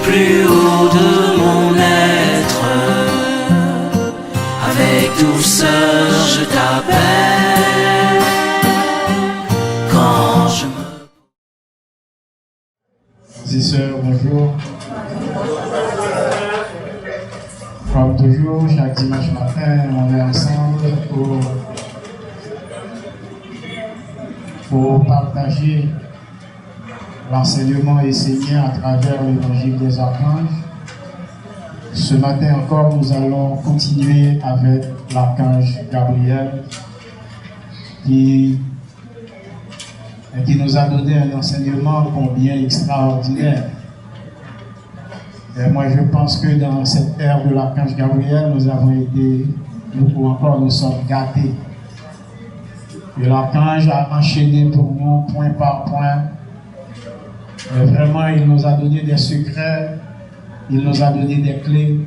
plus haut de mon être. Avec douceur je t'appelle quand je me... Frères et sœurs, bonjour. Comme toujours, chaque dimanche matin, on est ensemble pour partager l'enseignement essénien à travers l'évangile des archanges. Ce matin encore, nous allons continuer avec l'archange Gabriel qui nous a donné un enseignement combien extraordinaire. Et moi, je pense que dans cette ère de l'archange Gabriel, nous sommes gâtés. Et l'archange a enchaîné pour nous, point par point. Et vraiment, il nous a donné des secrets, il nous a donné des clés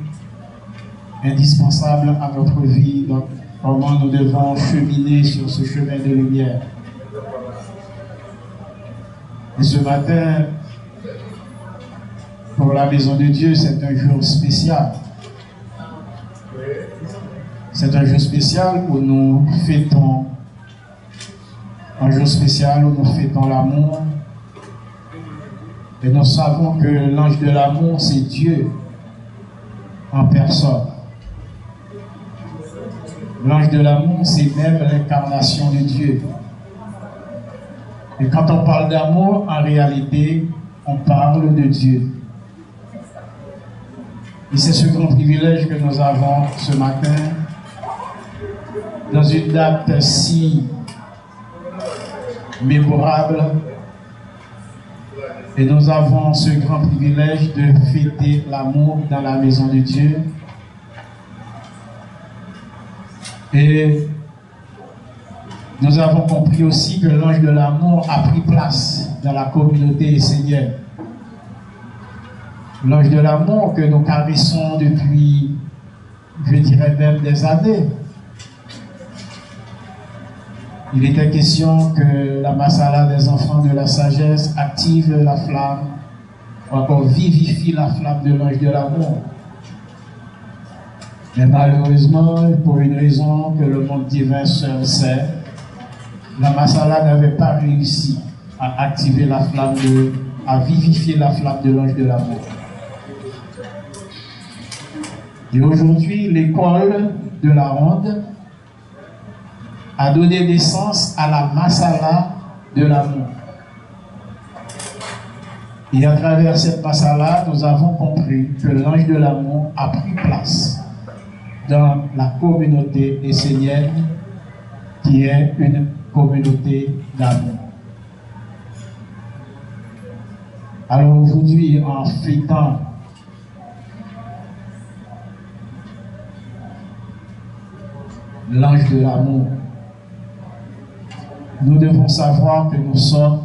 indispensables à notre vie. Donc, comment nous devons cheminer sur ce chemin de lumière. Et ce matin, pour la maison de Dieu, c'est un jour spécial. C'est un jour spécial où nous fêtons, un jour spécial où nous fêtons l'amour. Et nous savons que l'ange de l'amour, c'est Dieu en personne. L'ange de l'amour, c'est même l'incarnation de Dieu. Et quand on parle d'amour, en réalité, on parle de Dieu. Et c'est ce grand privilège que nous avons ce matin, dans une date si mémorable. Et nous avons ce grand privilège de fêter l'amour dans la maison de Dieu. Et nous avons compris aussi que l'ange de l'amour a pris place dans la communauté essénienne. L'ange de l'amour que nous caressons depuis, je dirais même des années. Il était question que la masala des enfants de la sagesse active la flamme, ou encore vivifie la flamme de l'ange de l'amour. Mais malheureusement, pour une raison que le monde divin seul sait, la masala n'avait pas réussi à activer la flamme à vivifier la flamme de l'ange de l'amour. Et aujourd'hui, l'école de la ronde a donné naissance à la masala de l'amour. Et à travers cette masala, nous avons compris que l'ange de l'amour a pris place dans la communauté essénienne qui est une communauté d'amour. Alors aujourd'hui, en fêtant l'ange de l'amour, nous devons savoir que nous sommes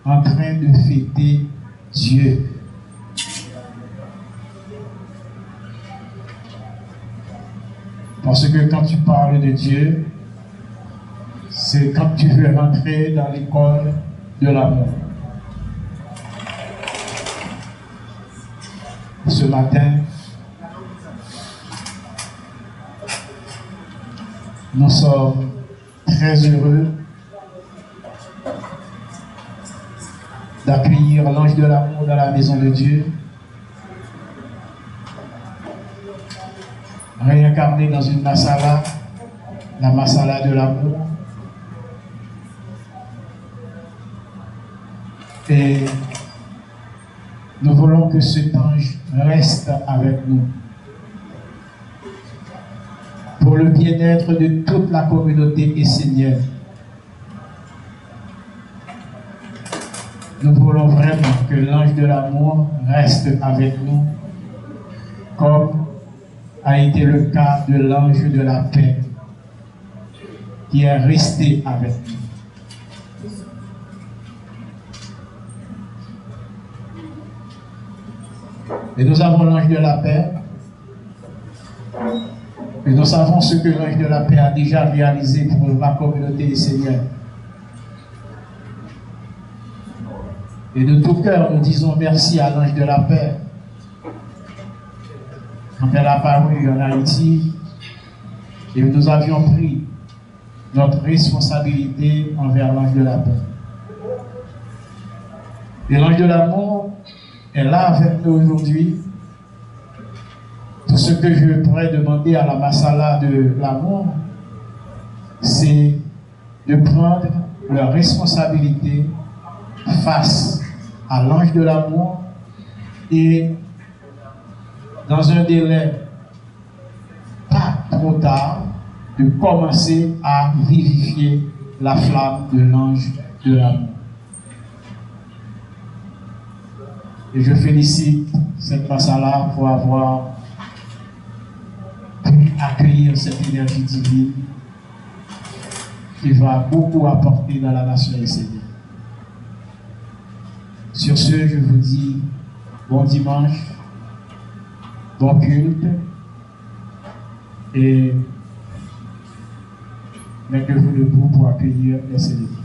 en train de fêter Dieu. Parce que quand tu parles de Dieu, c'est quand tu veux rentrer dans l'école de l'amour. Ce matin, nous sommes très heureux d'accueillir l'ange de l'amour dans la maison de Dieu, réincarné dans une masala, la masala de l'amour. Et nous voulons que cet ange reste avec nous pour le bien-être de toute la communauté essénienne. Nous voulons vraiment que l'ange de l'amour reste avec nous, comme a été le cas de l'ange de la paix, qui est resté avec nous. Et nous avons l'ange de la paix, et nous savons ce que l'ange de la paix a déjà réalisé pour la communauté essénienne. Et de tout cœur, nous disons merci à l'ange de la paix quand elle a apparu en Haïti, et nous avions pris notre responsabilité envers l'ange de la paix. Et l'ange de l'amour est là avec nous aujourd'hui. Tout ce que je pourrais demander à la Masala de l'amour, c'est de prendre leur responsabilité face à l'ange de l'amour et dans un délai pas trop tard, de commencer à vivifier la flamme de l'ange de l'amour. Et je félicite cette Masala pour avoir pu accueillir cette énergie divine qui va beaucoup apporter dans la nation haïtienne. Sur ce, je vous dis bon dimanche, bon culte, et mettez-vous debout pour accueillir les célébrants.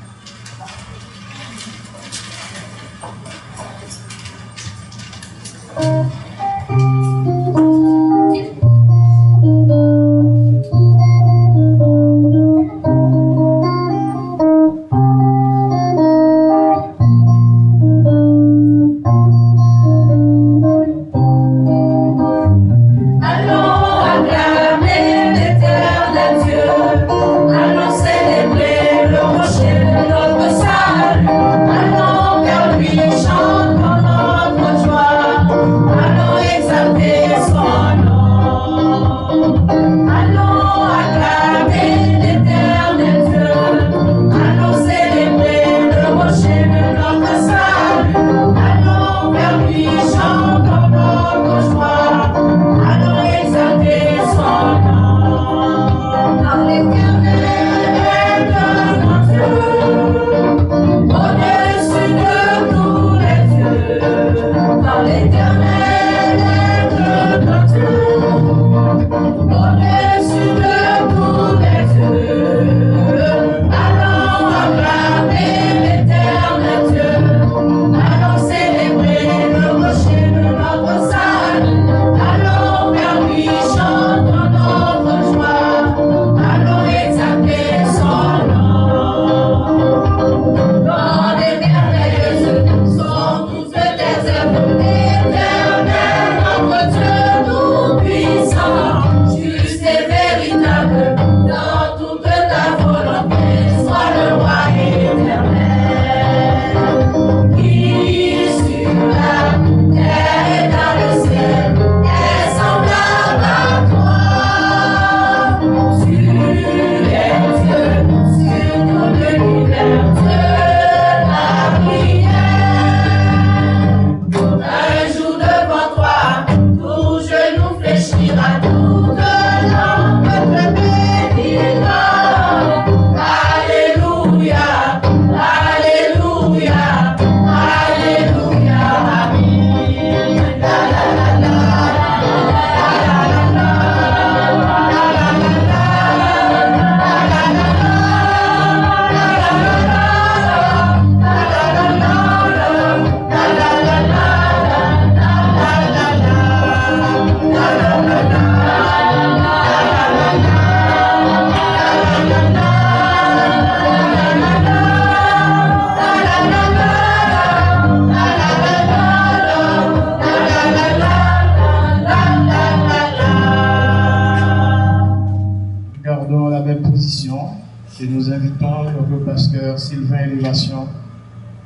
Et nous invitons notre pasteur Sylvain Élévation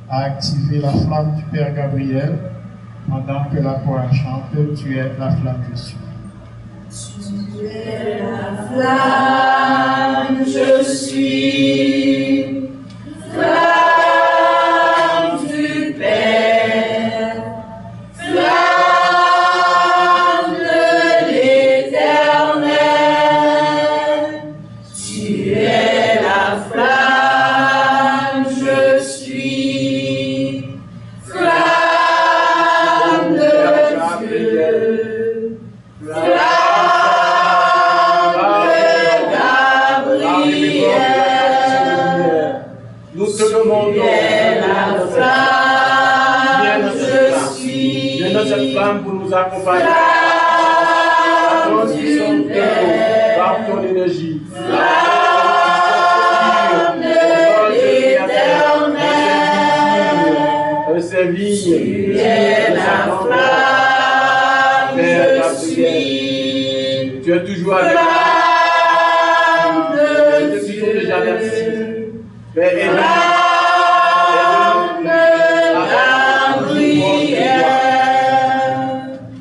à activer la flamme du Père Gabriel pendant que la chorale chante « Tu es la flamme, je suis ». Tu es la flamme, je suis, flamme du Père, flamme de l'Éternel. Tu es la flamme, je suis, flamme de Dieu, flamme. Nous te demandons, viens dans cette flamme pour nous accompagner. donnes qui sont très par ton énergie. Flamme de l'Éternel, de servir. tu es la flamme, je suis. Tu es toujours avec Flamme de Dieu. Déjà merci. Père,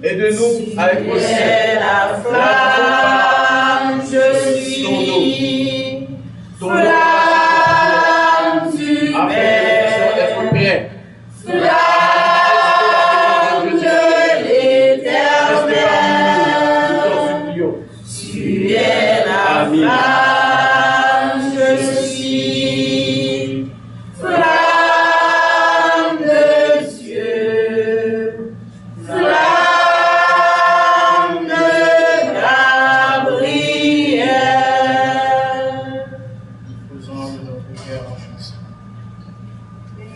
aide-nous avec vos la flamme, je suis. Flamme du Père. Flamme de l'Éternel, tu es la flamme, je suis. Flamme de Dieu, flamme de Gabriel. Faisons notre cœur en chanson.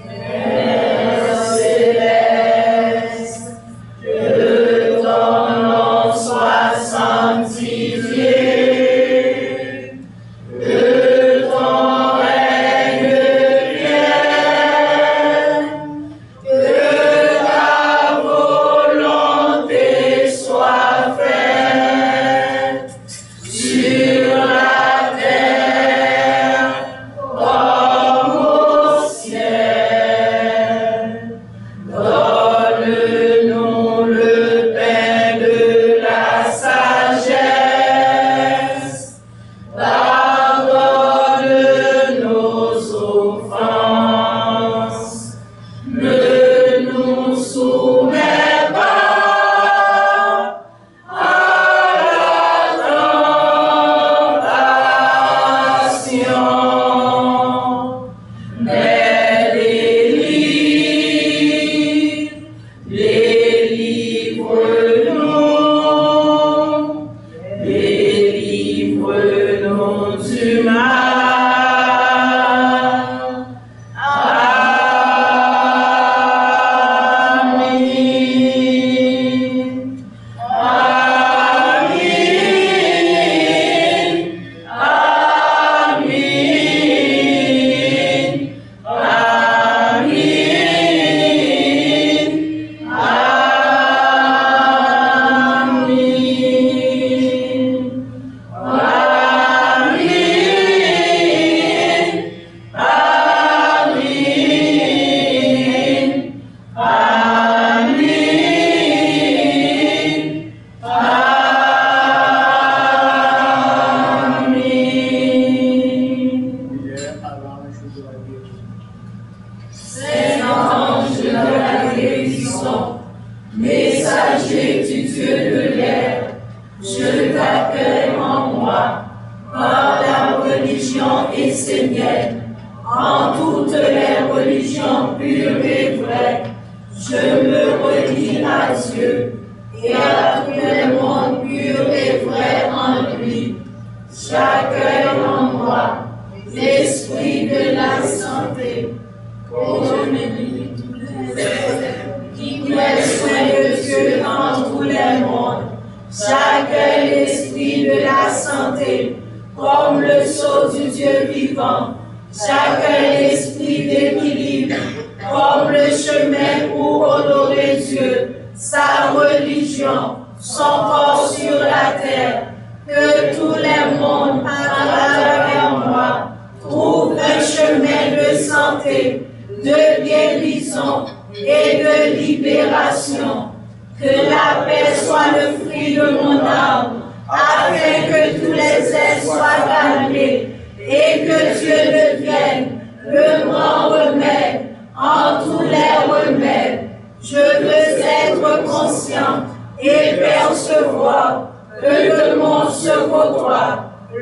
Père céleste, que ton nom soit sanctifié, que ton règne vienne, que ta volonté soit faite sur la terre comme au ciel. Donne-nous le pain de la sagesse. Pardonne nos offenses. Ne nous soumets pas à la tentation, mais délivre-nous du mal. Amen. Amen. Amen. Amen. Prière à l'ange de la guérison. Saint-Ange de la guérison, messager du Dieu de l'air, je t'appelle en moi, par la religion essénienne, en toutes les religions pures et vraies, je me relie à Dieu et à tout le monde pur et vrai en lui. J'accueille en moi l'esprit de la santé, qui prend soin de Dieu dans tous les mondes. J'accueille l'esprit de la santé comme le sceau du Dieu vivant. J'accueille l'esprit d'équilibre comme le chemin pour honorer Dieu, sa religion, son corps sur la terre. Que tous les mondes à travers moi trouvent un chemin de santé, de guérison et de libération. Que la paix soit le fruit de mon âme, afin que tous les êtres soient calmés et que Dieu devienne le grand remède en tous les remèdes. Je veux être conscient et percevoir que le monde se côtoie,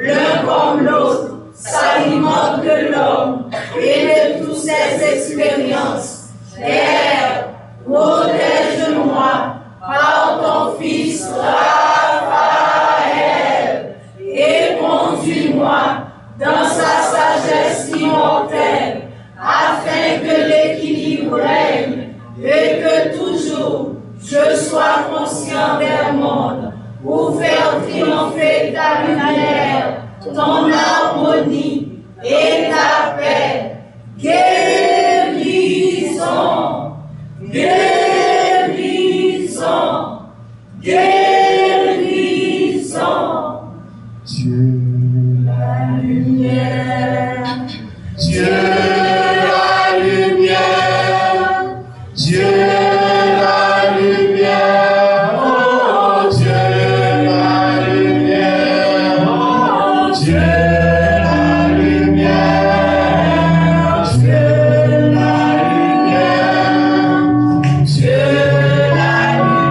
l'un comme l'autre, s'alimente de l'homme et de toutes ses expériences. Père, protège-moi par ton Fils Raphaël et conduis-moi dans sa sagesse immortelle, afin que l'équilibre règne et que toujours je sois conscient des mondes, pour faire triompher ta lumière, ton harmonie et ta paix. Guérison, guérison, guérison. Dieu La lumière, Dieu la lumière, Dieu la lumière, oh Dieu la lumière, oh Dieu la lumière, Dieu la lumière, Dieu la lumière,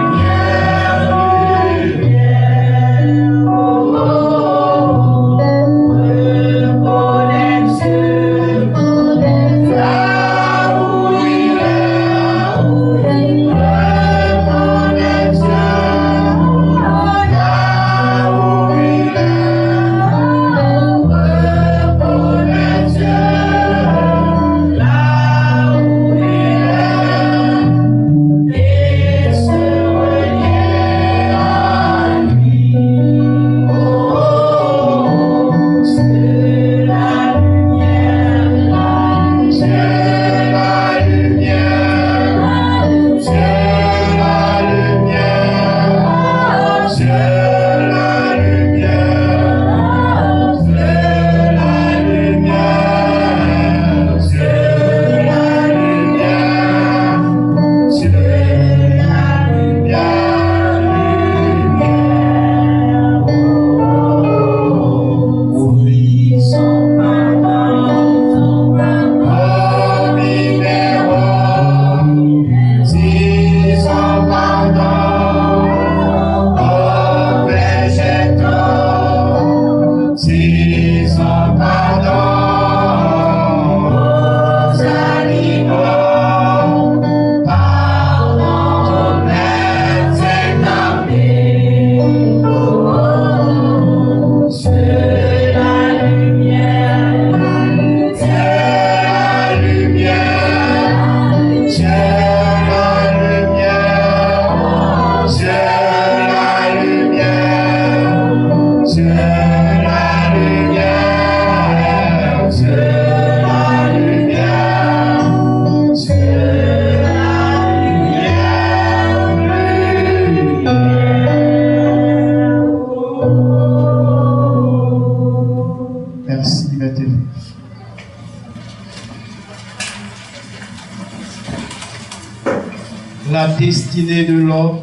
La destinée de l'homme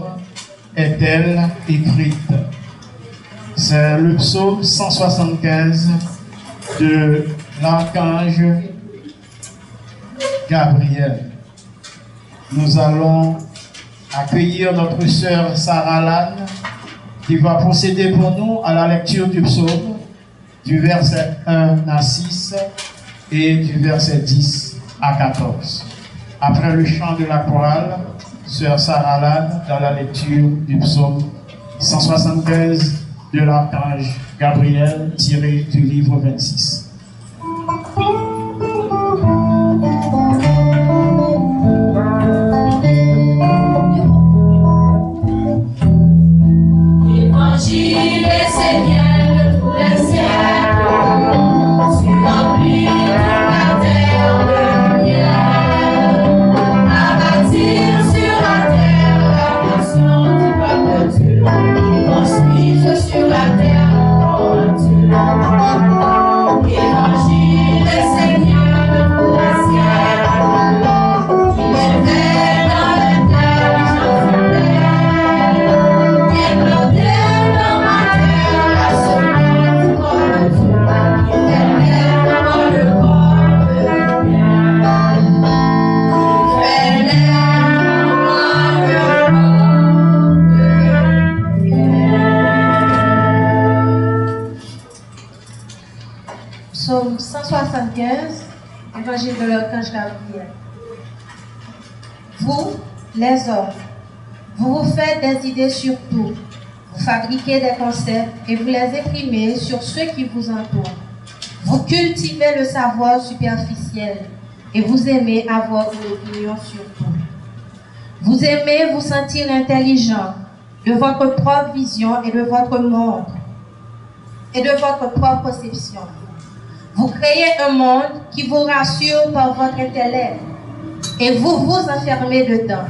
est-elle écrite? C'est le psaume 175 de l'archange Gabriel. Nous allons accueillir notre sœur Sarah Lannes qui va procéder pour nous à la lecture du psaume du verset 1 à 6 et du verset 10 à 14. Après le chant de la chorale, sœur Sarah Lannes dans la lecture du psaume 175 de l'archange Gabriel tiré du livre 26. L'évangile est Seigneur de tous les siècles, tu remplis la terre de lumière, à bâtir sur la terre la nation du peuple de Dieu, construise sur la terre ton Dieu. L'évangile est Seigneur de tous les siècles, il est fait dans l'intelligence humaine, qui est planté dans ma terre la semence du corps de Dieu, qui fait naître dans le corps de lumière, qui fait naître dans le corps de lumière. Psaume 175, Évangile de l'archange Gabriel. Vous, les hommes, vous vous faites des idées sur tout. Vous fabriquez des concepts et vous les imprimez sur ceux qui vous entourent. Vous cultivez le savoir superficiel et vous aimez avoir une opinion sur tout. Vous aimez vous sentir intelligent, de votre propre vision et de votre monde et de votre propre conception. Vous créez un monde qui vous rassure par votre intellect et vous vous enfermez dedans.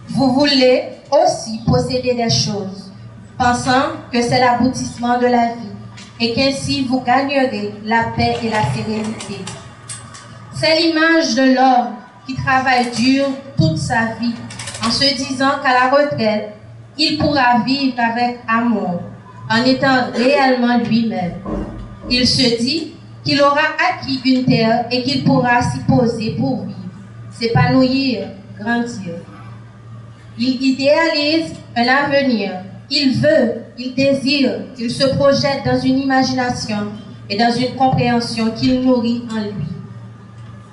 Vous voulez aussi posséder des choses, pensant que c'est l'aboutissement de la vie et qu'ainsi vous gagnerez la paix et la sérénité. C'est l'image de l'homme qui travaille dur toute sa vie en se disant qu'à la retraite, il pourra vivre avec amour en étant réellement lui-même. Il se dit qu'il aura acquis une terre et qu'il pourra s'y poser pour vivre, s'épanouir, grandir. Il idéalise un avenir. Il veut, il désire, il se projette dans une imagination et dans une compréhension qu'il nourrit en lui.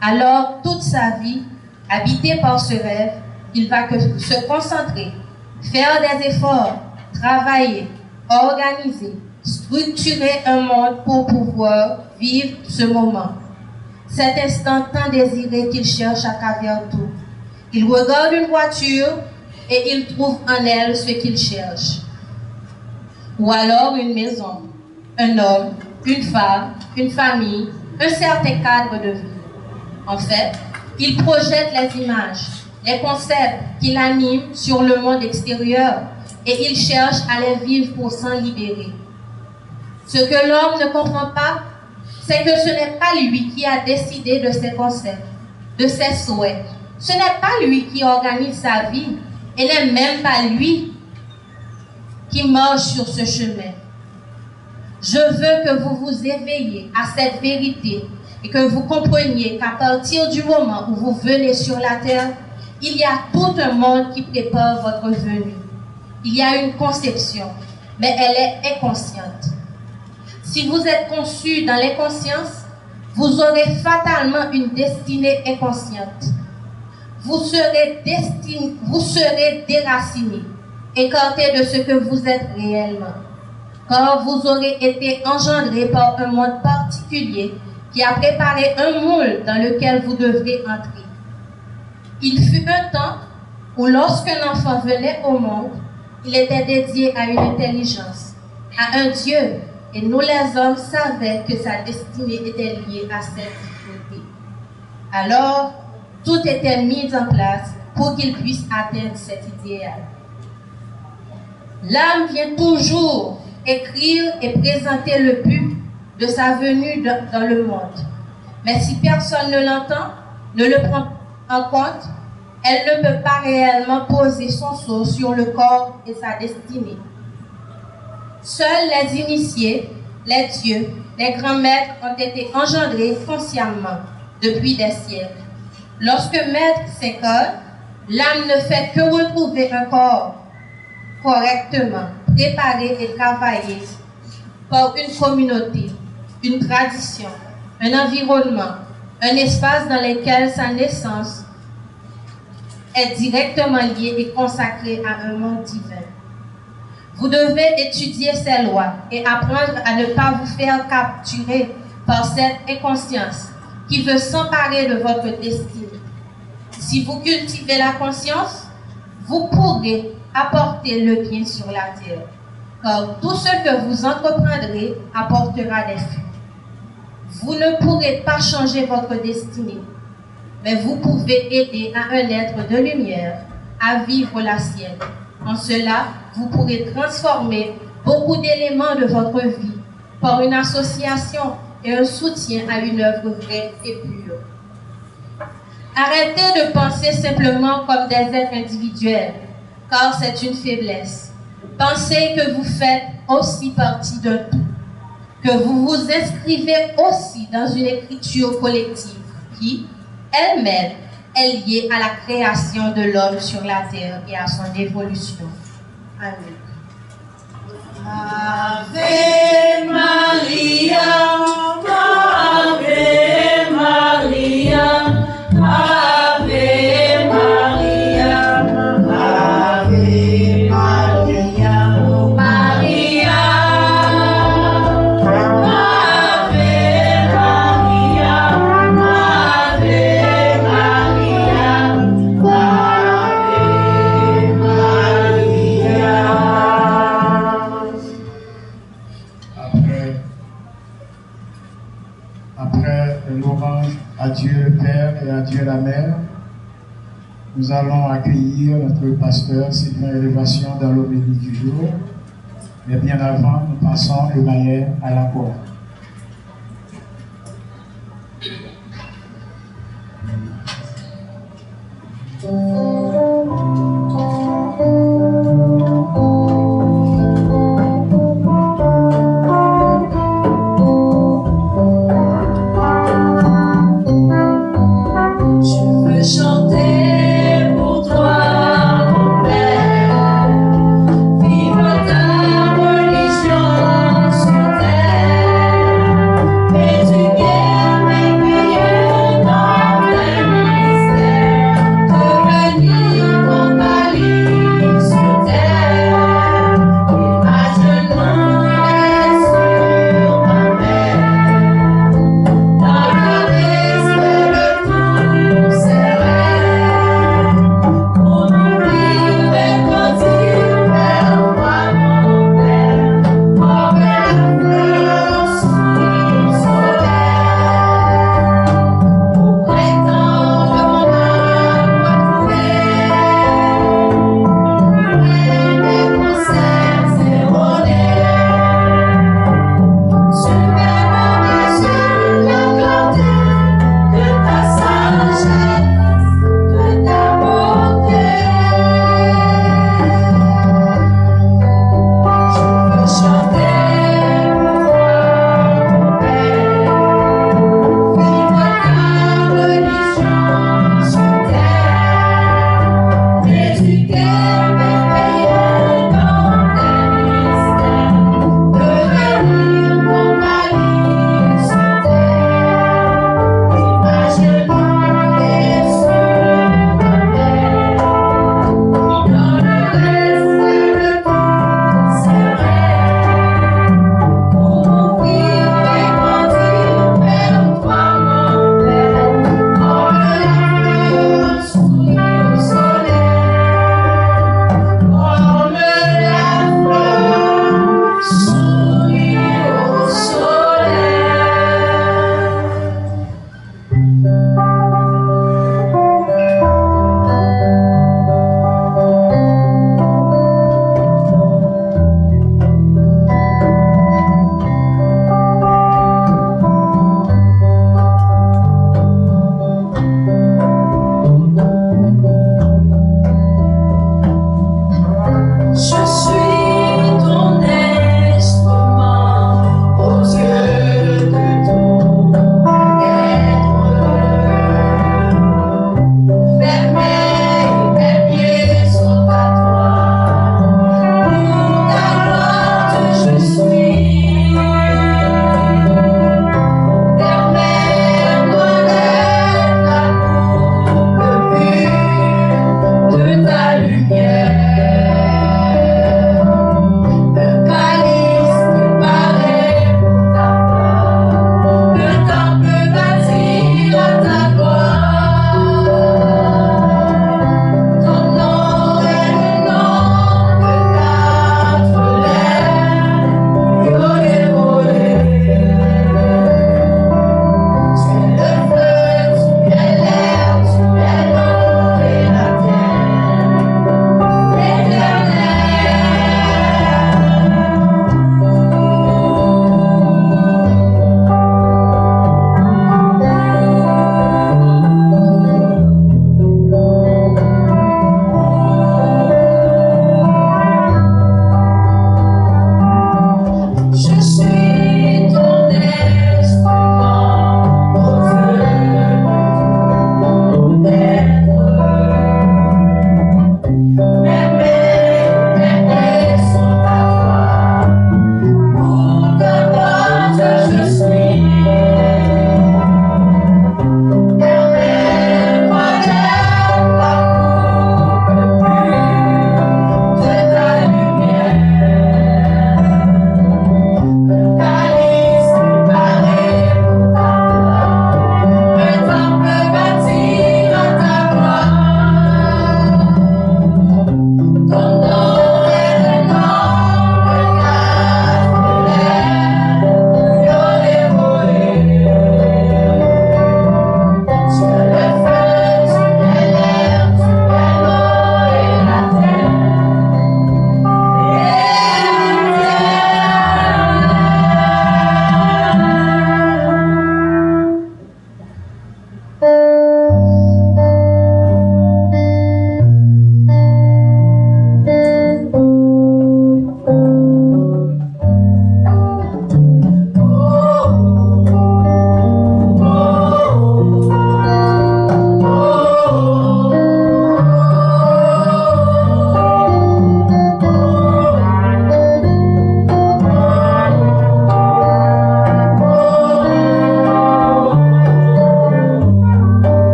Alors, toute sa vie, habité par ce rêve, il va se concentrer, faire des efforts, travailler, organiser, structurer un monde pour pouvoir vivre ce moment. Cet instant tant désiré qu'il cherche à travers tout. Il regarde une voiture et il trouve en elle ce qu'il cherche. Ou alors une maison, un homme, une femme, une famille, un certain cadre de vie. En fait, il projette les images, les concepts qui l'animent sur le monde extérieur et il cherche à les vivre pour s'en libérer. Ce que l'homme ne comprend pas, c'est que ce n'est pas lui qui a décidé de ses concepts, de ses souhaits. Ce n'est pas lui qui organise sa vie et n'est même pas lui qui marche sur ce chemin. Je veux que vous vous éveilliez à cette vérité et que vous compreniez qu'à partir du moment où vous venez sur la terre, il y a tout un monde qui prépare votre venue. Il y a une conception, mais elle est inconsciente. Si vous êtes conçu dans l'inconscience, vous aurez fatalement une destinée inconsciente. Vous serez déraciné, écarté de ce que vous êtes réellement, car vous aurez été engendré par un monde particulier qui a préparé un moule dans lequel vous devrez entrer. Il fut un temps où lorsqu'un enfant venait au monde, il était dédié à une intelligence, à un Dieu, et nous les hommes savaient que sa destinée était liée à cette difficulté. Alors, tout était mis en place pour qu'il puisse atteindre cet idéal. L'âme vient toujours écrire et présenter le but de sa venue dans le monde. Mais si personne ne l'entend, ne le prend en compte, elle ne peut pas réellement poser son sceau sur le corps et sa destinée. Seuls les initiés, les dieux, les grands maîtres ont été engendrés consciemment depuis des siècles. Lorsque maître s'incarne, l'âme ne fait que retrouver un corps correctement préparé et travaillé par une communauté, une tradition, un environnement, un espace dans lequel sa naissance est directement liée et consacrée à un monde divin. Vous devez étudier ces lois et apprendre à ne pas vous faire capturer par cette inconscience qui veut s'emparer de votre destinée. Si vous cultivez la conscience, vous pourrez apporter le bien sur la terre, car tout ce que vous entreprendrez apportera des fruits. Vous ne pourrez pas changer votre destinée, mais vous pouvez aider à un être de lumière à vivre la sienne. En cela, vous pourrez transformer beaucoup d'éléments de votre vie par une association et un soutien à une œuvre vraie et pure. Arrêtez de penser simplement comme des êtres individuels, car c'est une faiblesse. Pensez que vous faites aussi partie d'un tout, que vous vous inscrivez aussi dans une écriture collective qui, elle-même, est liée à la création de l'homme sur la terre et à son évolution. Amen. Ave Maria, Ave Maria, Ave Maria, Ave Maria, Maria, Ave Maria, Ave Maria, Ave Maria. Nous allons accueillir notre pasteur Sylvain Élévation dans l'homélie du jour. Mais bien avant, nous passons le maillet à la porte. Vive ta religion sur terre.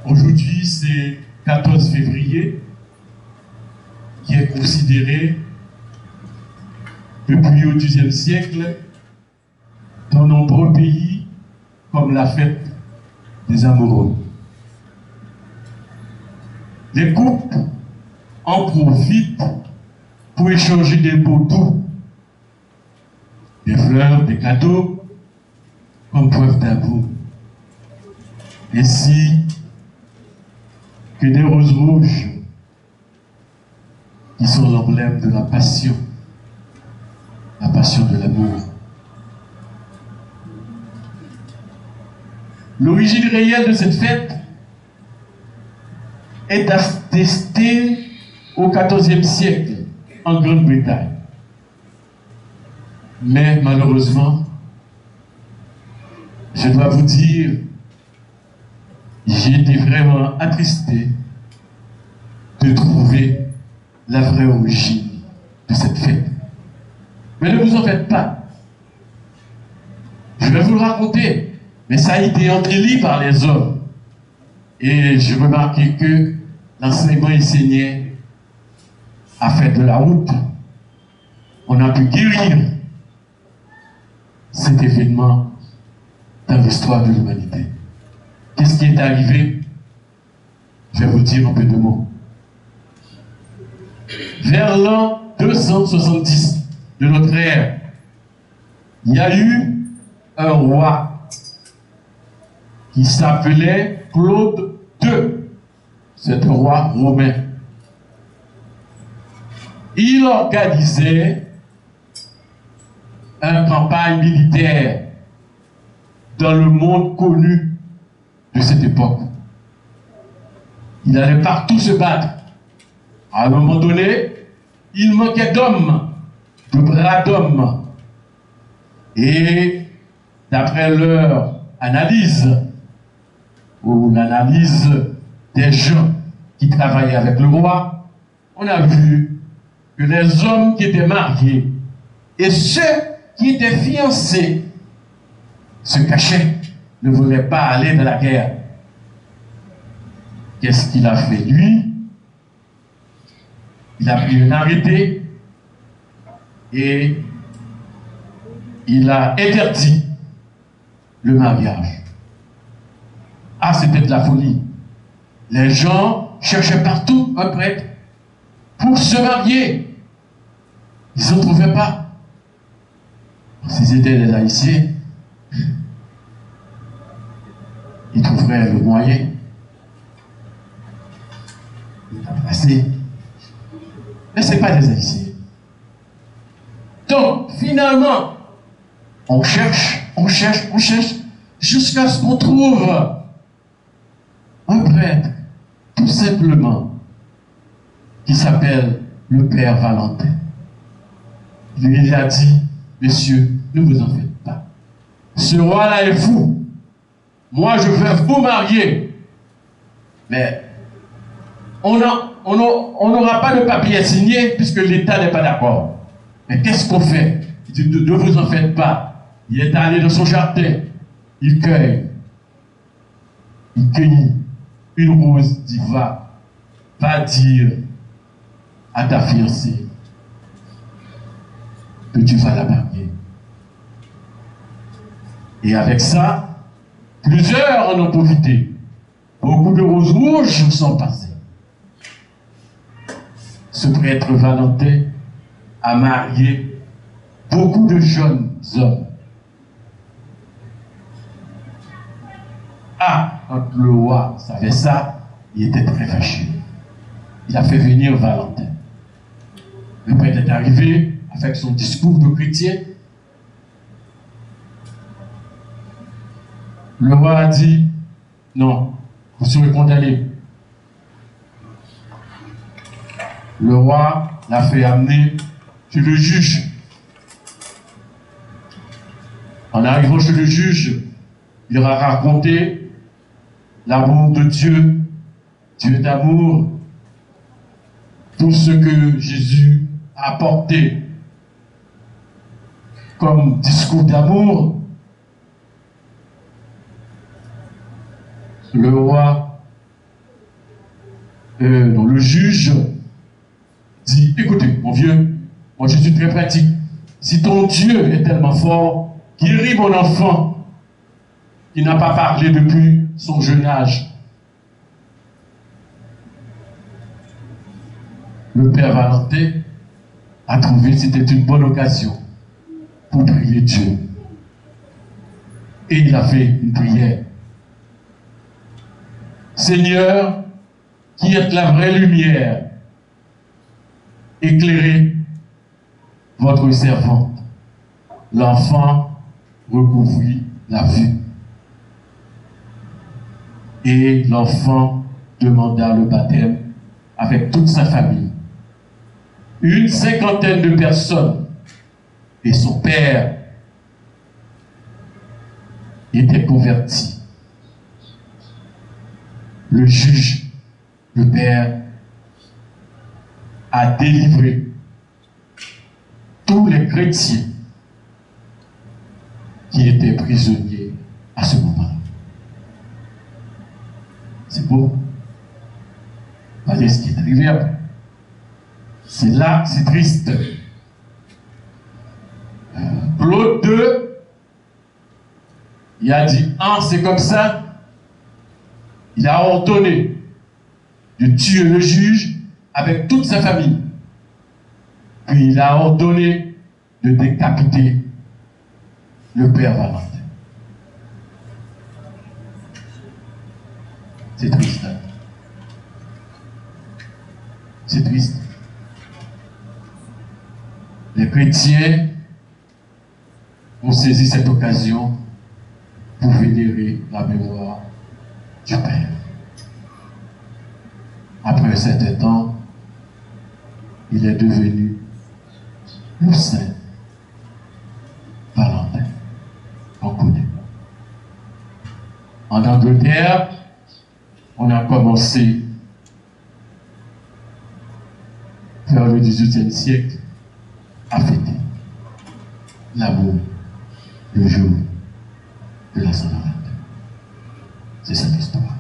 Aujourd'hui, c'est 14 février, qui est considéré depuis au XIe siècle dans nombreux pays comme la fête des amoureux. Les couples en profitent pour échanger des mots doux, des fleurs, des cadeaux, comme preuve d'amour. Ainsi que des roses rouges qui sont l'emblème de la passion de l'amour. L'origine réelle de cette fête est attestée au XIVe siècle en Grande-Bretagne. Mais malheureusement, je dois vous dire, j'ai été vraiment attristé de trouver la vraie origine de cette fête. Mais ne vous en faites pas. Je vais vous le raconter. Mais ça a été embelli par les hommes. Et j'ai remarqué que l'enseignement enseigné a fait de la route. On a pu guérir cet événement dans l'histoire de l'humanité. Qu'est-ce qui est arrivé? Je vais vous dire un peu de mots. Vers l'an 270 de notre ère, il y a eu un roi qui s'appelait Claude II. C'est un roi romain. Il organisait une campagne militaire dans le monde connu de cette époque. Il allait partout se battre. À un moment donné, il manquait d'hommes, de bras d'hommes. Et d'après leur analyse, ou l'analyse des gens qui travaillaient avec le roi, on a vu que les hommes qui étaient mariés et ceux qui étaient fiancés se cachaient, ne voulaient pas aller dans la guerre. Qu'est-ce qu'il a fait lui? Il a pris un arrêté et il a interdit le mariage. Ah, c'était de la folie. Les gens cherchaient partout un prêtre pour se marier. Ils n'en trouvaient pas. S'ils étaient des Haïtiens, ils trouveraient le moyen d'embrasser. Mais ce n'est pas des Haïtiens. Donc, finalement, on cherche, jusqu'à ce qu'on trouve un prêtre, tout simplement, qui s'appelle le Père Valentin. Il a dit, messieurs, ne vous en faites pas. Ce roi-là est fou. Moi, je vais vous marier. Mais on n'aura pas de papier signé puisque l'État n'est pas d'accord. Mais qu'est-ce qu'on fait? Il dit, ne vous en faites pas. Il est allé dans son jardin. Il cueille une rose. Il dit, va dire à ta fiancée que tu vas la marier. Et avec ça, plusieurs en ont profité. Beaucoup de roses rouges sont passées. Ce prêtre Valentin a marié beaucoup de jeunes hommes. Ah, quand le roi savait ça, il était très fâché. Il a fait venir Valentin. Le prêtre est arrivé avec son discours de chrétien. Le roi a dit, non, vous serez condamné. Le roi l'a fait amener chez le juge. En arrivant chez le juge, il a raconté l'amour de Dieu, Dieu d'amour, tout ce que Jésus a apporté comme discours d'amour. Le roi dont le juge dit, écoutez, mon vieux, moi je suis très pratique. Si ton Dieu est tellement fort, guéris mon enfant qui n'a pas parlé depuis son jeune âge. Le père Valentin a trouvé que c'était une bonne occasion pour prier Dieu. Et il a fait une prière. Seigneur, qui êtes la vraie lumière, éclairez votre servante. L'enfant recouvrit la vue. Et l'enfant demanda le baptême avec toute sa famille. Une 50aine de personnes et son père étaient convertis. Le juge, le père, a délivré tous les chrétiens qui étaient prisonniers à ce moment-là. C'est beau. Regardez ce qui est arrivé après. C'est là, c'est triste. Claude II, il a dit, ah, c'est comme ça. Il a ordonné de tuer le juge avec toute sa famille. Puis il a ordonné de décapiter le père Valentin. C'est triste. Hein? C'est triste. Les chrétiens ont saisi cette occasion pour vénérer la mémoire du Père. Après un certain temps, il est devenu le Saint Valentin qu'on connaît. En Angleterre, on a commencé vers le XVIIIe siècle à fêter l'amour, le jour de la Saint-Valentin. C'est cette histoire.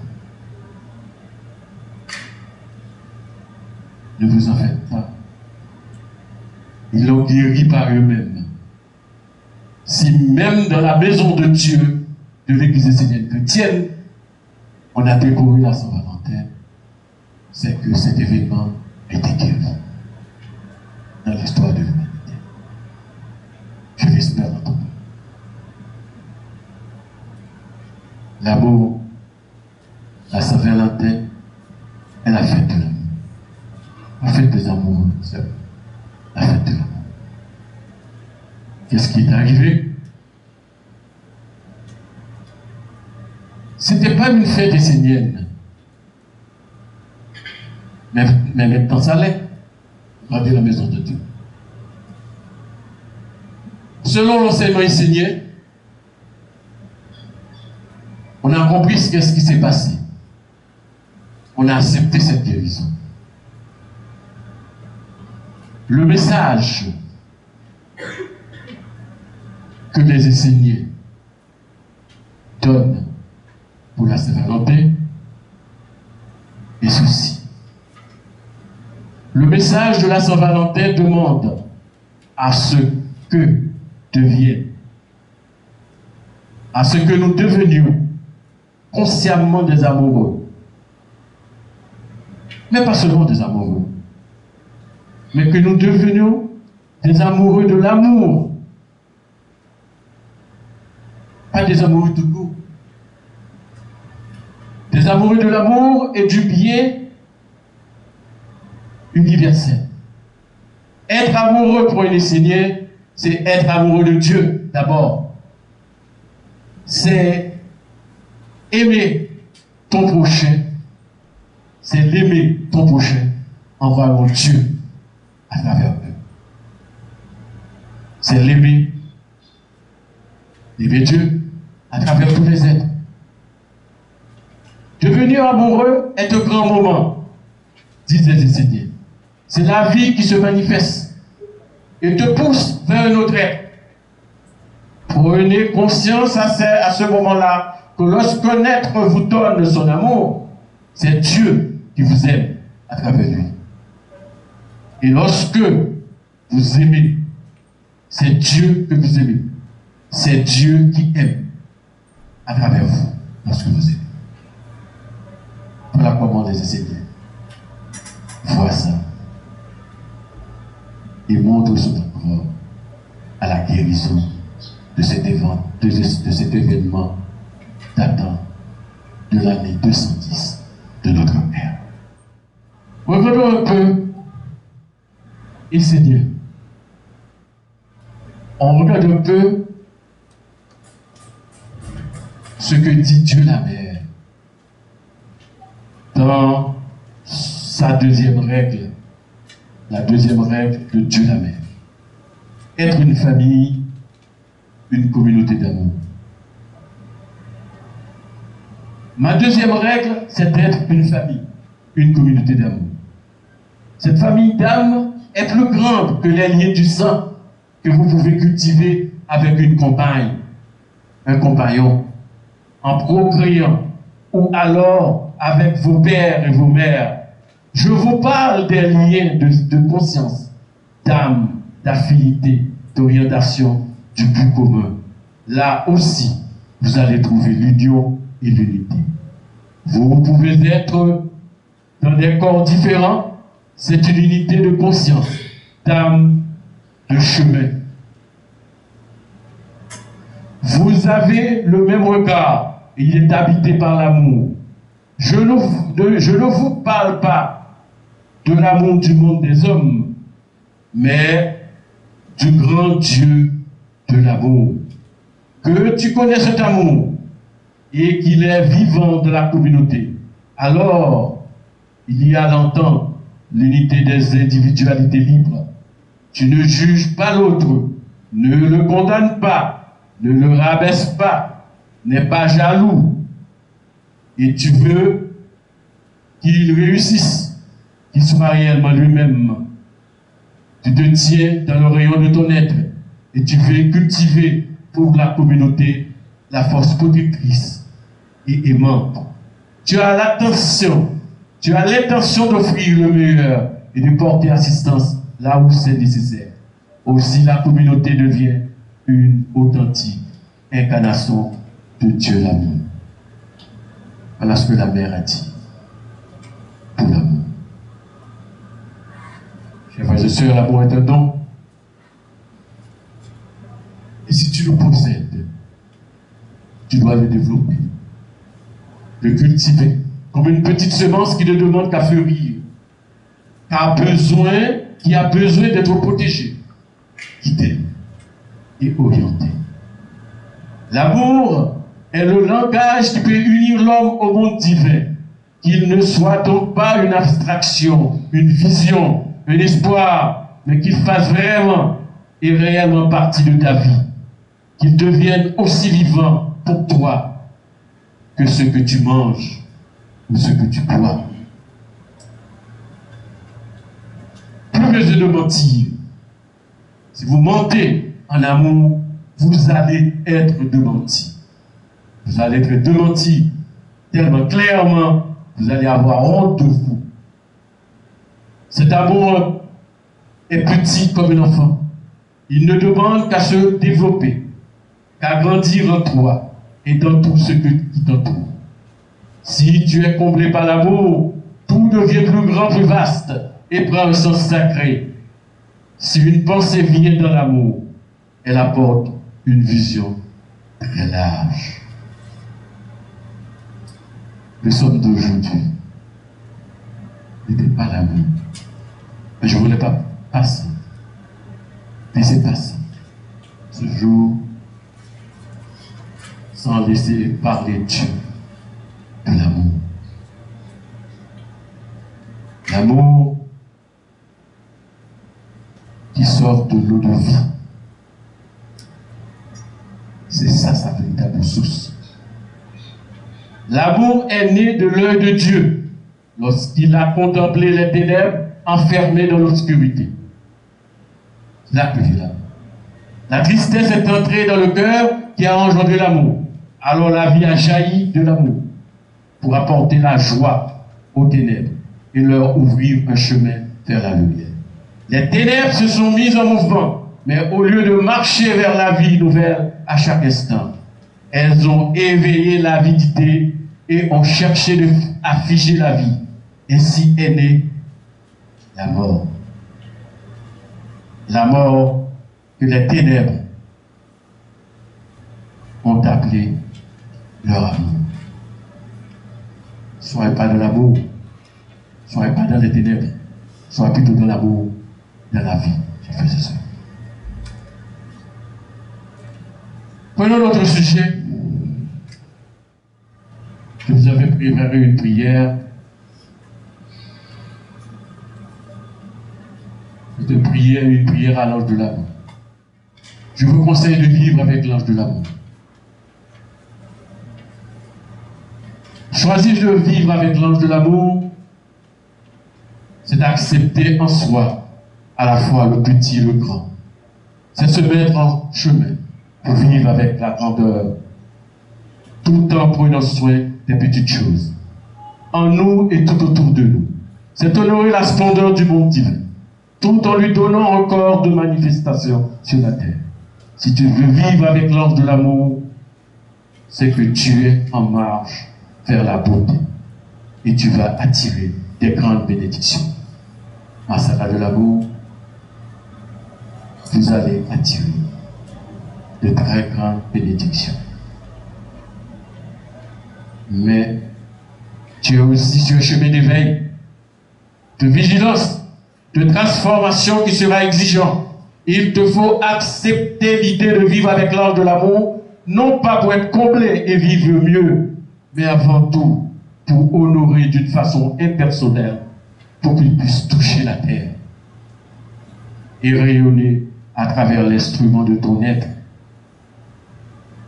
Ne vous en faites pas. Ils l'ont guéri par eux-mêmes. Si même dans la maison de Dieu, de l'Église essénienne chrétienne, on a décoré la Saint-Valentin, c'est que cet événement était guéri dans l'histoire de l'humanité. Je l'espère en tout cas. L'amour, la Saint-Valentin, est la fête de l'amour. La fête des amours, c'est la fête de l'amour. Qu'est-ce qui est arrivé? C'était pas une fête essénienne. Mais maintenant ça l'est. Regardez la maison de Dieu. Selon l'enseignement essénien, on a compris ce qui s'est passé. On a accepté cette guérison. Le message que les Esséniens donnent pour la Saint-Valentin est ceci. Le message de la Saint-Valentin demande à ce que deviennent, à ce que nous devenions consciemment des amoureux. Mais pas seulement des amoureux, mais que nous devenions des amoureux de l'amour. Pas des amoureux tout court. Des amoureux de l'amour et du bien universel. Être amoureux pour un Essénien, c'est être amoureux de Dieu d'abord. C'est aimer ton prochain. C'est l'aimer ton prochain en voyant Dieu à travers eux. C'est l'aimer Dieu à travers tous les êtres. Devenir amoureux est un grand moment, disent les Esséniens. C'est la vie qui se manifeste et te pousse vers un autre être. Prenez conscience à ce moment-là que lorsqu'un être vous donne son amour, c'est Dieu qui vous aime à travers lui. Et lorsque vous aimez, c'est Dieu que vous aimez. C'est Dieu qui aime à travers vous lorsque vous aimez. Voilà comment les enseignants voient ça et montrent son accord à la guérison de cet événement datant de l'année 210 de notre ère. Revenons un peu et Seigneur. On regarde un peu ce que dit Dieu la Mère dans sa deuxième règle, la deuxième règle de Dieu la Mère. Être une famille, une communauté d'amour. Ma deuxième règle, c'est d'être une famille, une communauté d'amour. Cette famille d'âme est plus grande que les liens du sang que vous pouvez cultiver avec une compagne, un compagnon, en procréant, ou alors avec vos pères et vos mères. Je vous parle des liens de conscience, d'âme, d'affinité, d'orientation, du but commun. Là aussi, vous allez trouver l'union et l'unité. Vous pouvez être dans des corps différents, c'est une unité de conscience, d'âme, de chemin. Vous avez le même regard, il est habité par l'amour. Je ne vous parle pas de l'amour du monde des hommes, mais du grand Dieu de l'amour. Que tu connais cet amour et qu'il est vivant de la communauté. Alors, il y a longtemps l'unité des individualités libres. Tu ne juges pas l'autre, ne le condamnes pas, ne le rabaisse pas, n'es pas jaloux. Et tu veux qu'il réussisse, qu'il soit réellement lui-même. Tu te tiens dans le rayon de ton être et tu veux cultiver pour la communauté la force protectrice et aimante. Tu as l'intention d'offrir le meilleur et de porter assistance là où c'est nécessaire. Aussi, la communauté devient une authentique incarnation de Dieu l'amour. Voilà ce que la mère a dit pour l'amour. Chers frères et sœurs, l'amour est un don. Et si tu le possèdes, tu dois le développer, le cultiver, comme une petite semence qui ne demande qu'à fleurir, qui a besoin d'être protégé, guidé et orienté. L'amour est le langage qui peut unir l'homme au monde divin, qu'il ne soit donc pas une abstraction, une vision, un espoir, mais qu'il fasse vraiment et réellement partie de ta vie, qu'il devienne aussi vivant pour toi que ce que tu manges ou ce que tu bois. Plus besoin de mentir. Si vous mentez en amour, vous allez être démenti. Vous allez être démenti tellement clairement, vous allez avoir honte de vous. Cet amour est petit comme un enfant. Il ne demande qu'à se développer, qu'à grandir en toi et dans tout ce qui t'entoure. Si tu es comblé par l'amour, tout devient plus grand, plus vaste et prend un sens sacré. Si une pensée vient dans l'amour, elle apporte une vision très large. Le somme d'aujourd'hui n'était pas l'amour. Mais je ne voulais pas passer, laisser passer ce jour sans laisser parler Dieu de l'amour. L'amour qui sort de l'eau de vie. C'est ça sa véritable source. L'amour est né de l'œil de Dieu lorsqu'il a contemplé les ténèbres enfermées dans l'obscurité. C'est là que vient l'amour. La tristesse est entrée dans le cœur qui a engendré l'amour. Alors la vie a jailli de l'amour pour apporter la joie aux ténèbres. Et et leur ouvrir un chemin vers la lumière. Les ténèbres se sont mises en mouvement, mais au lieu de marcher vers la vie nouvelle à chaque instant, elles ont éveillé l'avidité et ont cherché à figer la vie. Ainsi est née la mort. La mort que les ténèbres ont appelée leur amour. Soyez pas dans l'amour, soyez pas dans les ténèbres, soyez plutôt dans l'amour, dans la vie. J'ai fait ça. Prenons notre sujet. Je vous avais préparé une prière. Une prière à l'ange de l'amour. Je vous conseille de vivre avec l'ange de l'amour. Choisir de vivre avec l'ange de l'amour, c'est d'accepter en soi à la fois le petit et le grand. C'est se mettre en chemin pour vivre avec la grandeur, tout en prenant soin des petites choses, en nous et tout autour de nous. C'est honorer la splendeur du monde divin, tout en lui donnant encore de manifestations sur la terre. Si tu veux vivre avec l'ange de l'amour, c'est que tu es en marche vers la beauté et tu vas attirer des grandes bénédictions. En salle de l'amour, vous allez attirer de très grandes bénédictions. Mais tu es aussi sur un chemin d'éveil, de vigilance, de transformation qui sera exigeant. Il te faut accepter l'idée de vivre avec l'ange de l'amour, non pas pour être comblé et vivre mieux, mais avant tout pour honorer d'une façon impersonnelle, pour qu'il puisse toucher la terre et rayonner à travers l'instrument de ton être,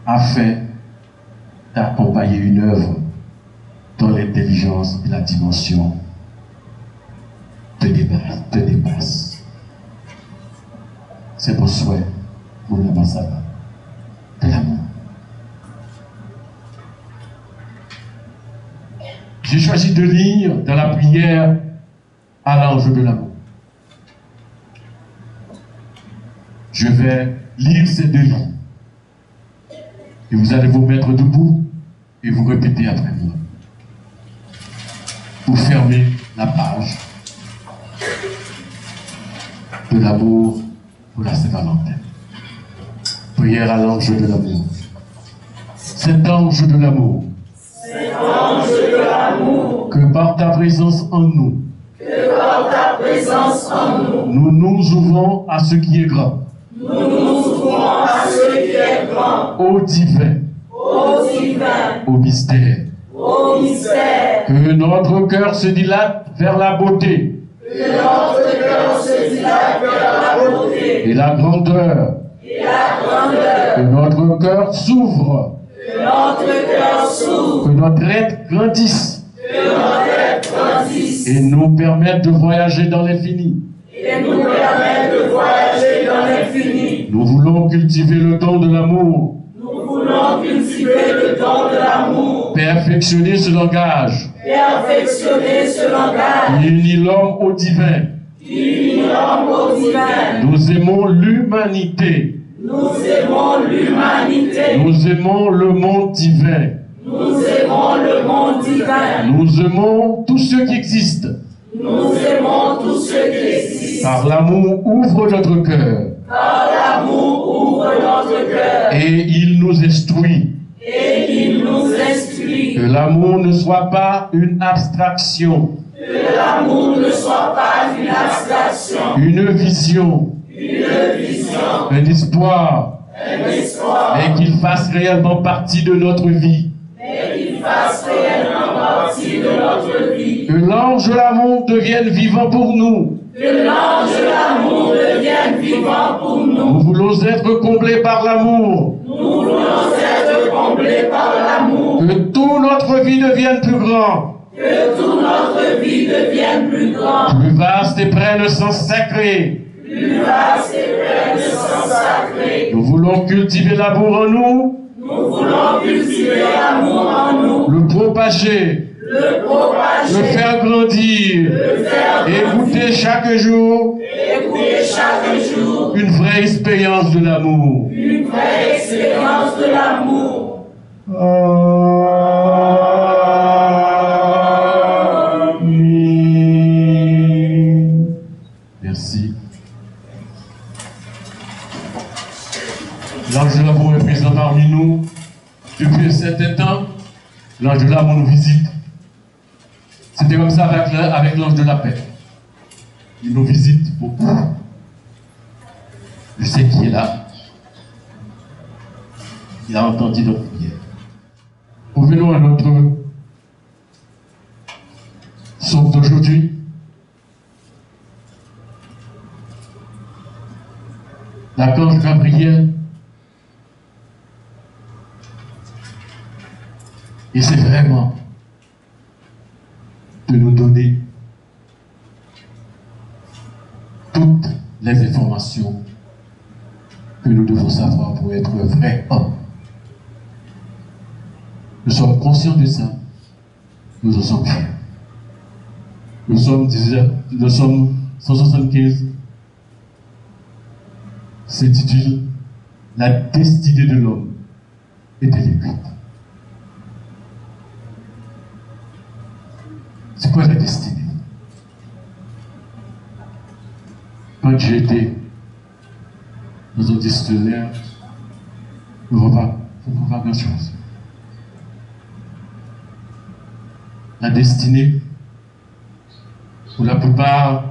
afin d'accompagner une œuvre dont l'intelligence et la dimension te dépassent. C'est mon souhait pour l'ambassadeur de l'amour. J'ai choisi de lire dans la prière à l'ange de l'amour. Je vais lire ces deux lignes. Et vous allez vous mettre debout et vous répétez après moi. Vous fermez la page de l'amour pour la Saint-Valentin. Prière à l'ange de l'amour. Cet ange de l'amour, que par ta présence en nous, nous nous ouvrons à ce qui est grand. Au divin, au mystère. Que notre cœur se dilate vers la beauté. Et la grandeur. Que notre cœur s'ouvre. Que notre être grandisse. Et nous permette de voyager dans l'infini. Nous voulons cultiver le don de l'amour. Perfectionner ce langage. Qui unit l'homme au divin. Nous aimons l'humanité. Nous aimons le monde divin. Nous aimons tout ce qui existe. Par l'amour, ouvre notre cœur. Et il nous instruit. Que l'amour ne soit pas une abstraction. Une vision. Un espoir. Et qu'il fasse réellement partie de notre vie. Que l'ange de l'amour devienne vivant pour nous. Nous voulons être comblés par l'amour. Que toute notre vie devienne plus grand. Plus vaste et prenne le sens sacré. Nous voulons cultiver l'amour en nous. Le propager. le propager, le faire grandir, et goûter chaque jour écouter chaque jour une vraie expérience de l'amour. une vraie expérience de l'amour. Merci. L'ange de l'amour est présent parmi nous depuis un certain temps. L'ange de l'amour nous visite. C'était comme ça avec l'ange de la paix. Il nous visite beaucoup. Je sais qu'il est là. Il a entendu notre prière. Revenons à notre psaume d'aujourd'hui. L'archange Gabriel. Et c'est vraiment de nous donner toutes les informations que nous devons savoir pour être un vrai homme. Nous sommes conscients de ça. Nous en sommes fiers. Le psaume 175 s'intitule « La destinée de l'homme est écrite ». C'est quoi la destinée? Quand j'étais dans un dictionnaire, je ne vois pas grand-chose. La destinée, pour la plupart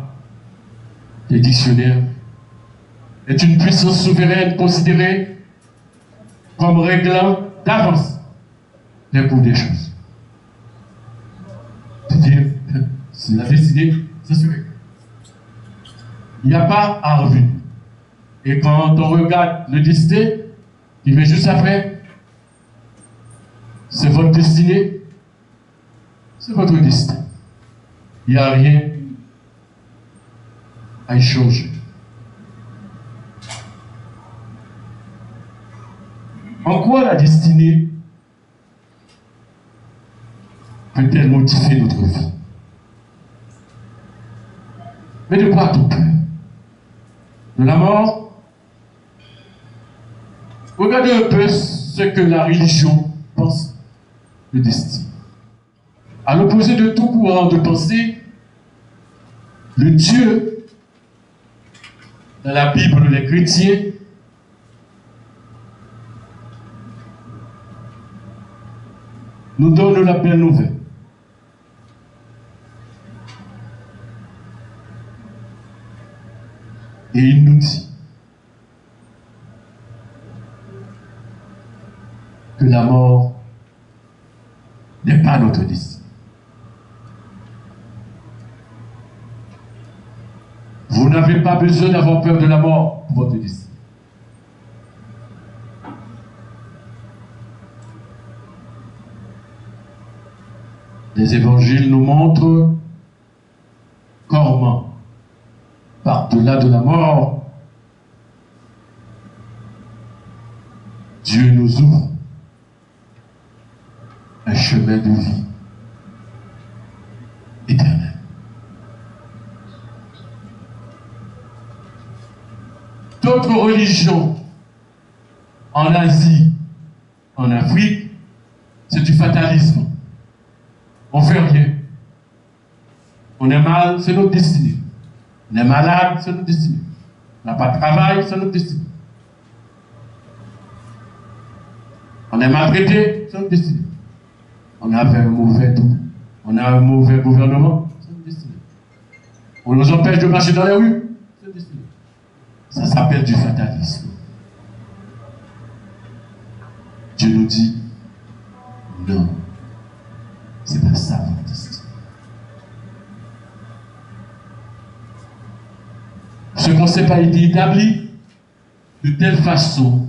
des dictionnaires, est une puissance souveraine considérée comme réglant d'avance les cours des choses. C'est-à-dire, c'est la destinée, c'est sûr. Il n'y a pas à revenir. Et quand on regarde le destin, il vient juste après, c'est votre destinée, c'est votre destin. Il n'y a rien à y changer. En quoi la destinée peut-elle modifier notre vie? Mais de quoi a-t-on peur? De la mort? Regardez un peu ce que la religion pense de destin. À l'opposé de tout courant de pensée, le Dieu, dans la Bible des chrétiens, nous donne la belle nouvelle. Et il nous dit que la mort n'est pas notre destin. Vous n'avez pas besoin d'avoir peur de la mort pour votre destin. Les évangiles nous montrent comment, par-delà de la mort, Dieu nous ouvre un chemin de vie éternelle. D'autres religions en Asie, en Afrique, c'est du fatalisme. On ne fait rien. On est mal, c'est notre destinée. On est malade, c'est notre destinée. On n'a pas de travail, c'est notre destinée. On est maltraité, c'est notre destinée. On a fait un mauvais tout. On a un mauvais gouvernement, c'est notre destinée. On nous empêche de marcher dans les rues, c'est notre destinée. Ça s'appelle du fatalisme. Dieu nous dit, non, c'est pas ça votre destinée. Ce concept a été établi de telle façon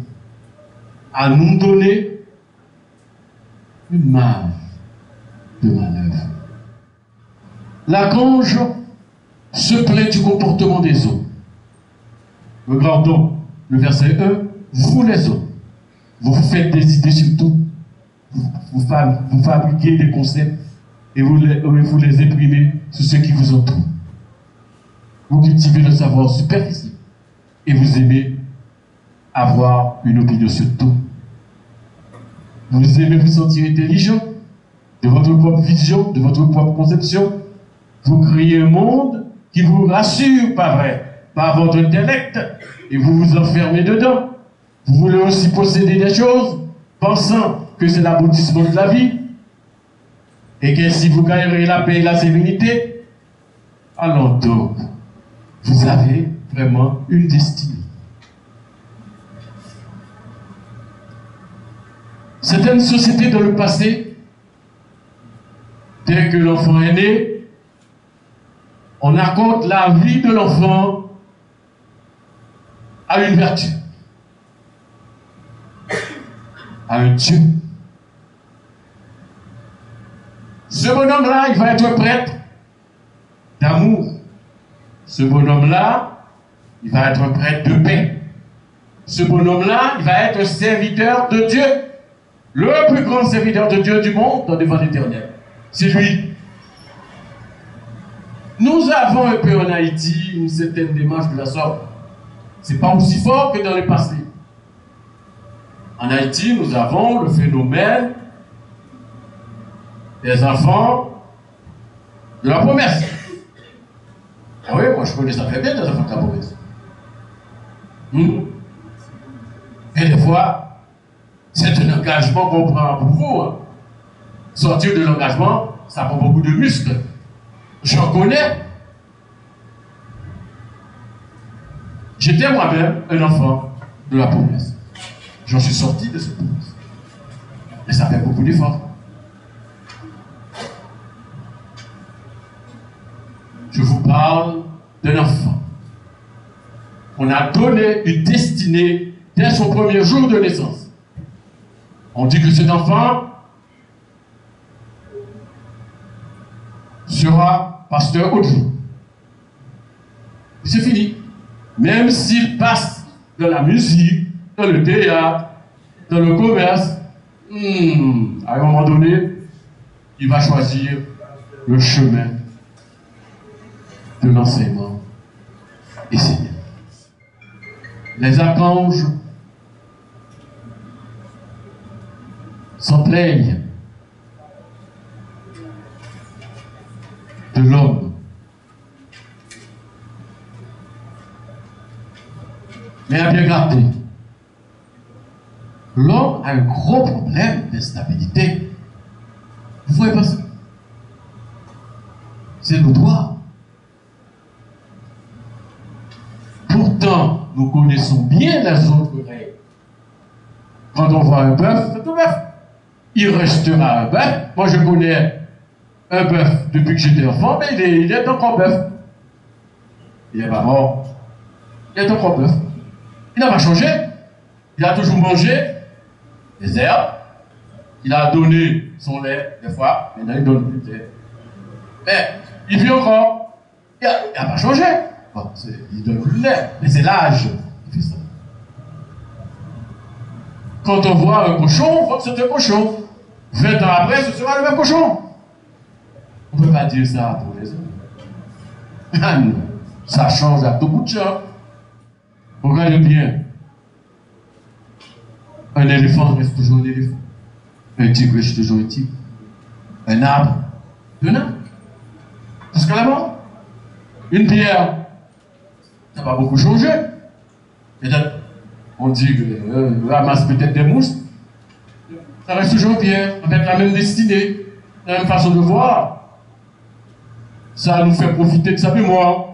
à nous donner une marge de manœuvre. L'archange se plaint du comportement des hommes. Regardons le verset 1. Vous les hommes, vous faites des idées sur tout. Vous fabriquez des concepts et vous les imprimez sur ceux qui vous entourent. Vous cultivez le savoir superficiel et vous aimez avoir une opinion sur tout. Vous aimez vous sentir intelligent de votre propre vision, de votre propre conception. Vous créez un monde qui vous rassure, pas vrai, par votre intellect, et vous vous enfermez dedans. Vous voulez aussi posséder des choses, pensant que c'est l'aboutissement de la vie, et que si vous gagnerez la paix et la sérénité, alors donc, vous avez vraiment une destinée. Certaines sociétés dans le passé, dès que l'enfant est né, on accorde la vie de l'enfant à une vertu, à un Dieu. Ce bonhomme-là, il va être prêtre d'amour. Ce bonhomme-là, il va être prêtre de paix. Ce bonhomme-là, il va être serviteur de Dieu. Le plus grand serviteur de Dieu du monde devant l'Éternel. C'est lui. Nous avons un peu en Haïti une certaine démarche de la sorte. Ce n'est pas aussi fort que dans le passé. En Haïti, nous avons le phénomène des enfants de la promesse. Ah oui, moi je connais ça très bien, des enfants de la promesse. Et des fois, c'est un engagement qu'on prend pour vous. Hein. Sortir de l'engagement, ça prend beaucoup de muscles. J'en connais. J'étais moi-même un enfant de la promesse. J'en suis sorti de cette promesse. Et ça fait beaucoup d'efforts. Je vous parle d'un enfant. On a donné une destinée dès son premier jour de naissance. On dit que cet enfant sera pasteur autre jour. C'est fini. Même s'il passe dans la musique, dans le théâtre, dans le commerce, à un moment donné, il va choisir le chemin de l'enseignement et Seigneur. Les archanges s'en plaignent de l'homme. Mais à bien garder, l'homme a un gros problème d'instabilité. Vous voyez pas ça? C'est notoire. Pourtant, nous connaissons bien les autres règles. Quand on voit un bœuf, c'est un bœuf. Il restera un bœuf. Moi, je connais un bœuf depuis que j'étais enfant, mais il est encore bœuf. Il n'est pas mort. Il est encore bœuf. Il n'a pas changé. Il a toujours mangé des herbes. Il a donné son lait, des fois. Maintenant, il donne plus de lait. Mais il vit encore. Il n'a pas changé. Bon, il donne plus de lait. Mais c'est l'âge qui fait ça. Quand on voit un cochon, on voit que c'est un cochon. 20 ans après, ce sera le même cochon. On ne peut pas dire ça pour les hommes. Ah non, ça change à tout bout de champ. Regardez bien. Un éléphant reste toujours un éléphant. Un tigre reste toujours un tigre. Un arbre, un arbre. Jusqu'à la mort. Une pierre, ça va beaucoup changer. Peut-être, on dit que ramasse peut-être des mousses. Ça reste toujours une pierre, avec la même destinée, la même façon de voir. Ça nous fait profiter de sa mémoire.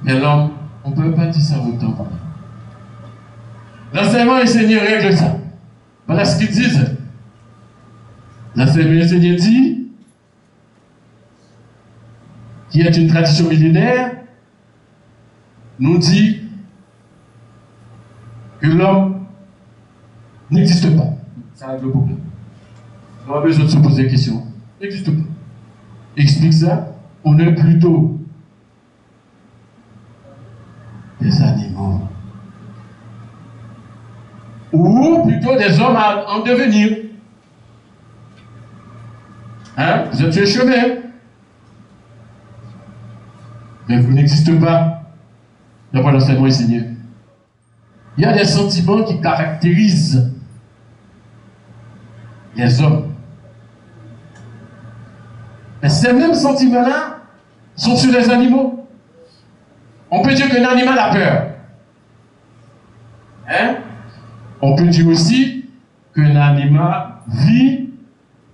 Mais l'homme, on ne peut pas dire ça autant. L'enseignement et Seigneur règle ça. Voilà ce qu'ils disent. L'enseignement et Seigneur dit, qui est une tradition millénaire, nous dit que l'homme n'existe pas. Ça règle le problème. On a besoin de se poser des questions. Il n'existe pas. Explique ça. On est plutôt des animaux. ou plutôt des hommes en devenir. Hein? Vous êtes sur le chemin. Mais vous n'existez pas d'après l'enseignement enseigné. Il y a des sentiments qui caractérisent les hommes. Mais ces mêmes sentiments-là sont sur les animaux. On peut dire qu'un animal a peur. Hein? On peut dire aussi qu'un animal vit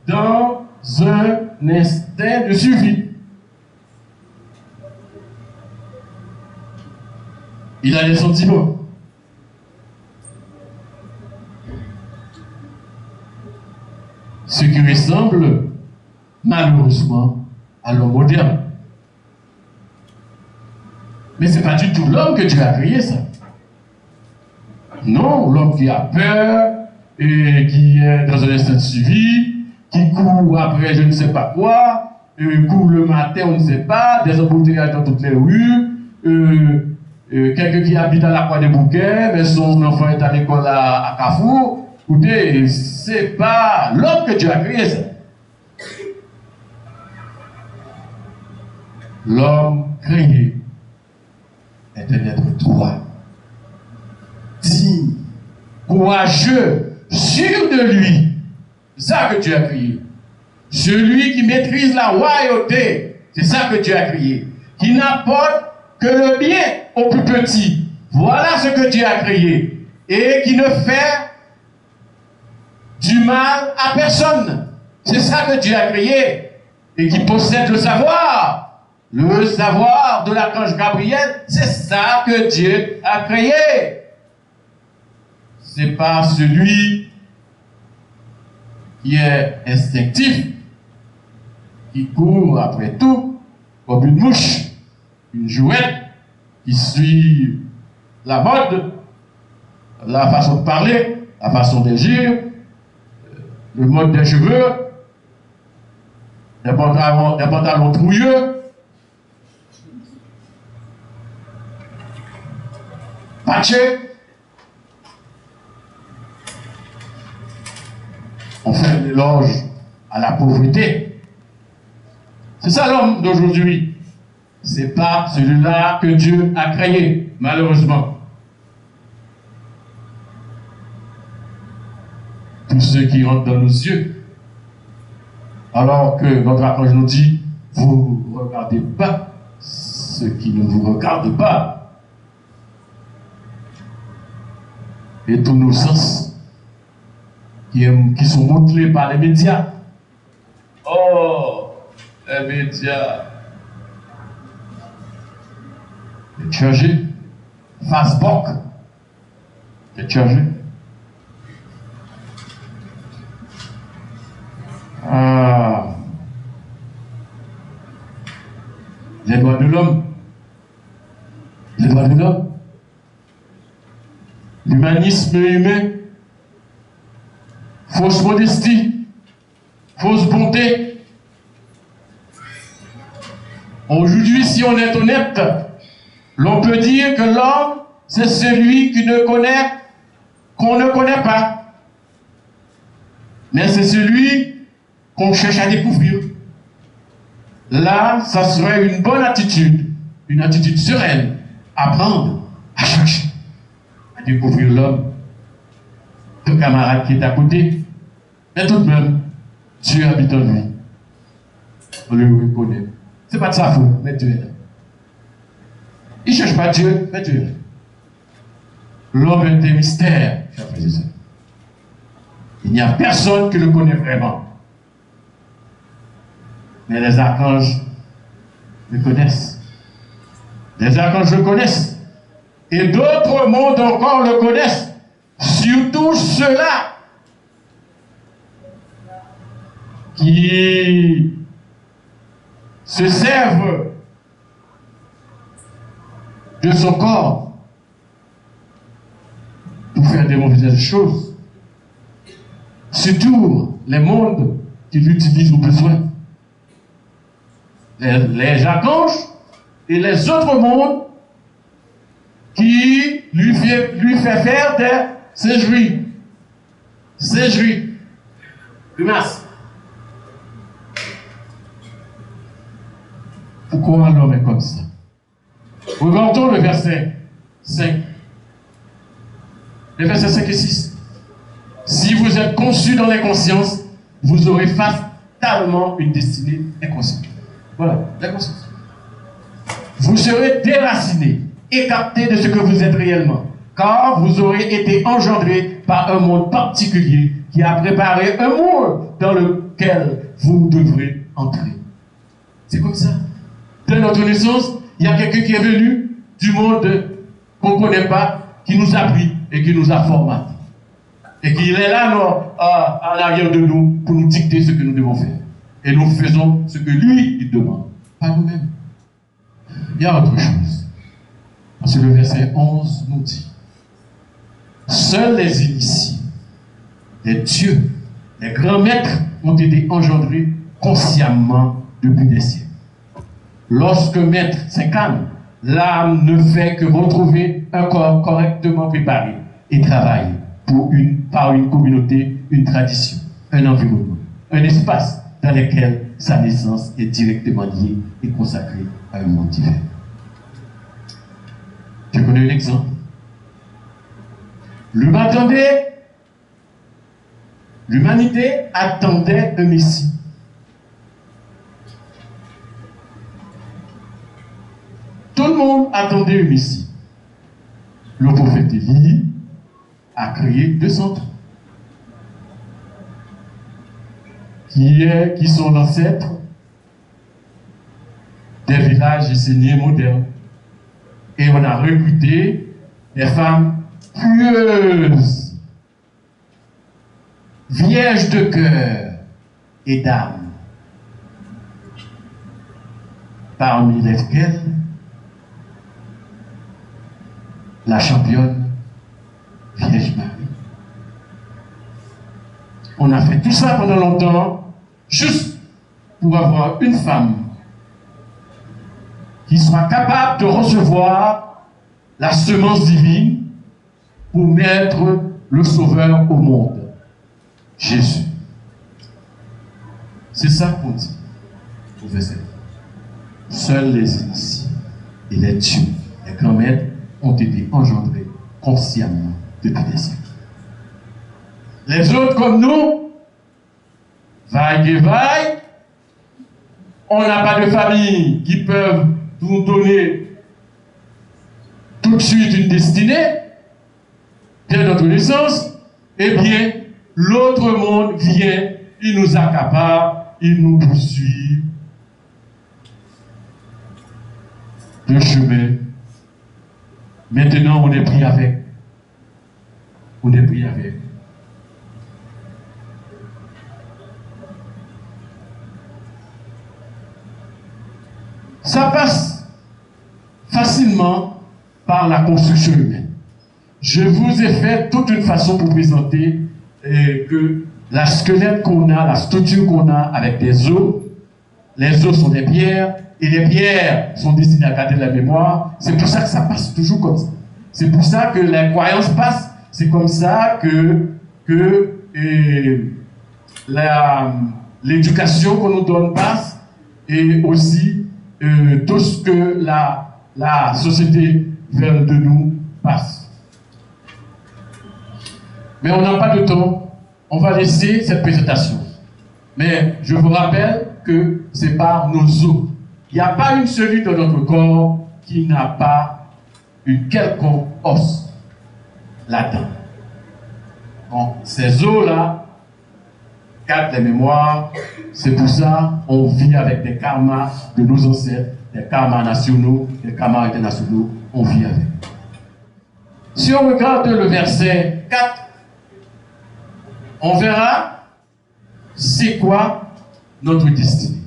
dans un instinct de survie. Il a des sentiments. Ce qui ressemble malheureusement à l'homme moderne. Mais ce n'est pas du tout l'homme que Dieu a créé, ça. Non, l'homme qui a peur et qui est dans un instant de survie, qui court après je ne sais pas quoi, court le matin on ne sait pas, des embouteillages dans toutes les rues, quelqu'un qui habite à la Croix des Bouquets, mais son enfant est à l'école à Carrefour. Écoutez, c'est pas l'homme que Dieu a créé, ça. L'homme créé est un être droit, digne, courageux, sûr de lui. C'est ça que Dieu a créé. Celui qui maîtrise la royauté, c'est ça que Dieu a créé. Qui n'apporte que le bien aux plus petits. Voilà ce que Dieu a créé. Et qui ne fait du mal à personne. C'est ça que Dieu a créé. Et qui possède le savoir. Le savoir de l'archange Gabriel, c'est ça que Dieu a créé. C'est pas celui qui est instinctif, qui court après tout, comme une mouche, une jouette, qui suit la mode, la façon de parler, la façon d'agir, le mode des cheveux, des pantalons trouilleux, patchés. On fait un éloge à la pauvreté. C'est ça l'homme d'aujourd'hui. C'est pas celui-là que Dieu a créé, malheureusement. Tous ceux qui rentrent dans nos yeux, alors que notre archange nous dit, vous ne regardez pas ceux qui ne vous regardent pas. Et tous nos sens qui sont montrés par les médias. Oh, les médias. Les chargés. Facebook. Les chargés. Ah. Les droits de l'homme. Les droits de l'homme. L'humanisme humain. Fausse modestie, fausse bonté. Aujourd'hui, si on est honnête, l'on peut dire que l'homme, c'est celui qu'on ne connaît pas. Mais c'est celui qu'on cherche à découvrir. Là, ça serait une bonne attitude, une attitude sereine, apprendre à chercher, à découvrir l'homme. Ton camarade qui est à côté, mais tout de même, Dieu habite en lui. On le reconnaît. Ce n'est pas de sa faute, mais Dieu est là. Il ne cherche pas Dieu, mais Dieu est là. L'homme est un mystère, chers frères et sœurs. Il n'y a personne qui le connaît vraiment. Mais les archanges le connaissent. Les archanges le connaissent. Et d'autres mondes encore le connaissent. Surtout ceux-là qui se servent de son corps pour faire des mauvaises choses. Surtout les mondes qui l'utilisent au besoin. Les archanges et les autres mondes qui lui fait faire des sécheries. singerie, grimace. Pourquoi l'homme est comme ça? Regardons le verset 5. Les versets 5 et 6. Si vous êtes conçus dans l'inconscience, vous aurez fatalement une destinée inconsciente. Voilà, l'inconscience. Vous serez déracinés, écartés de ce que vous êtes réellement, car vous aurez été engendrés par un monde particulier qui a préparé un monde dans lequel vous devrez entrer. C'est comme ça. Dès notre naissance, il y a quelqu'un qui est venu du monde qu'on ne connaît pas, qui nous a pris et qui nous a formatés. Et qu'il est là en arrière de nous pour nous dicter ce que nous devons faire. Et nous faisons ce que lui, il demande, pas nous-mêmes. Il y a autre chose. Parce que le verset 11 nous dit: seuls les initiés, les dieux, les grands maîtres ont été engendrés consciemment depuis des siècles. Lorsque maître s'incarne, l'âme ne fait que retrouver un corps correctement préparé et travailler par une communauté, une tradition, un environnement, un espace dans lequel sa naissance est directement liée et consacrée à un monde divin. Je connais un exemple. L'humanité attendait un Messie. Tout le monde attendait un Messie. Le prophète Élie a créé 2 centres qui sont l'ancêtre des villages esséniens modernes. Et on a recruté des femmes pieuses, vierges de cœur et d'âme, parmi lesquelles la championne Vierge Marie. On a fait tout ça pendant longtemps, juste pour avoir une femme qui soit capable de recevoir la semence divine pour mettre le Sauveur au monde, Jésus. C'est ça qu'on dit au verset. Seuls les initiés et les dieux, les grands maîtres, ont été engendrés consciemment depuis des siècles. Les autres comme nous, vaille et vaille, on n'a pas de famille qui peuvent nous donner tout de suite une destinée, dès notre naissance. Eh bien, l'autre monde vient, il nous accapare, il nous poursuit le chemin. Maintenant, on est pris avec. On est pris avec. Ça passe facilement par la construction humaine. Je vous ai fait toute une façon pour présenter que la squelette qu'on a, la structure qu'on a avec des os, les os sont des pierres, et les pierres sont destinées à garder la mémoire. C'est pour ça que ça passe toujours comme ça. C'est pour ça que les croyances passent. C'est comme ça que l'éducation qu'on nous donne passe, et aussi tout ce que la société veut de nous passe. Mais on n'a pas de temps. On va laisser cette présentation. Mais je vous rappelle que c'est par nos os. Il n'y a pas une cellule de notre corps qui n'a pas une quelconque os là-dedans. Donc, ces os-là gardent les mémoires. C'est pour ça qu'on vit avec des karmas de nos ancêtres, des karmas nationaux, des karmas internationaux. On vit avec. Si on regarde le verset 4, on verra c'est quoi notre destinée.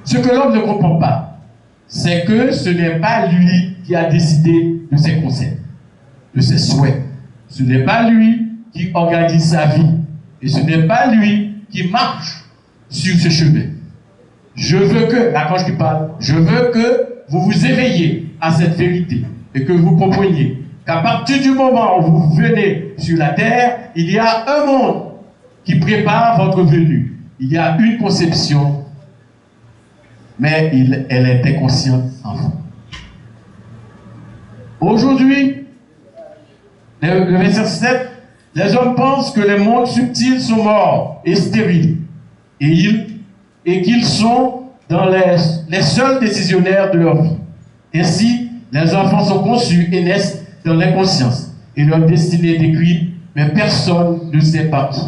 Ce que l'homme ne comprend pas, c'est que ce n'est pas lui qui a décidé de ses concepts, de ses souhaits. Ce n'est pas lui qui organise sa vie. Et ce n'est pas lui qui marche sur ce chemin. Je veux que, l'archange qui parle, je veux que vous vous éveillez à cette vérité et que vous compreniez qu'à partir du moment où vous venez sur la terre, il y a un monde qui prépare votre venue. Il y a une conception, mais elle était consciente en vous. Aujourd'hui, le verset 7, les hommes pensent que les mondes subtils sont morts et stériles, et qu'ils sont dans les seuls décisionnaires de leur vie. Ainsi, les enfants sont conçus et naissent dans l'inconscience, et leur destinée est écrite, mais personne ne sait pas qui.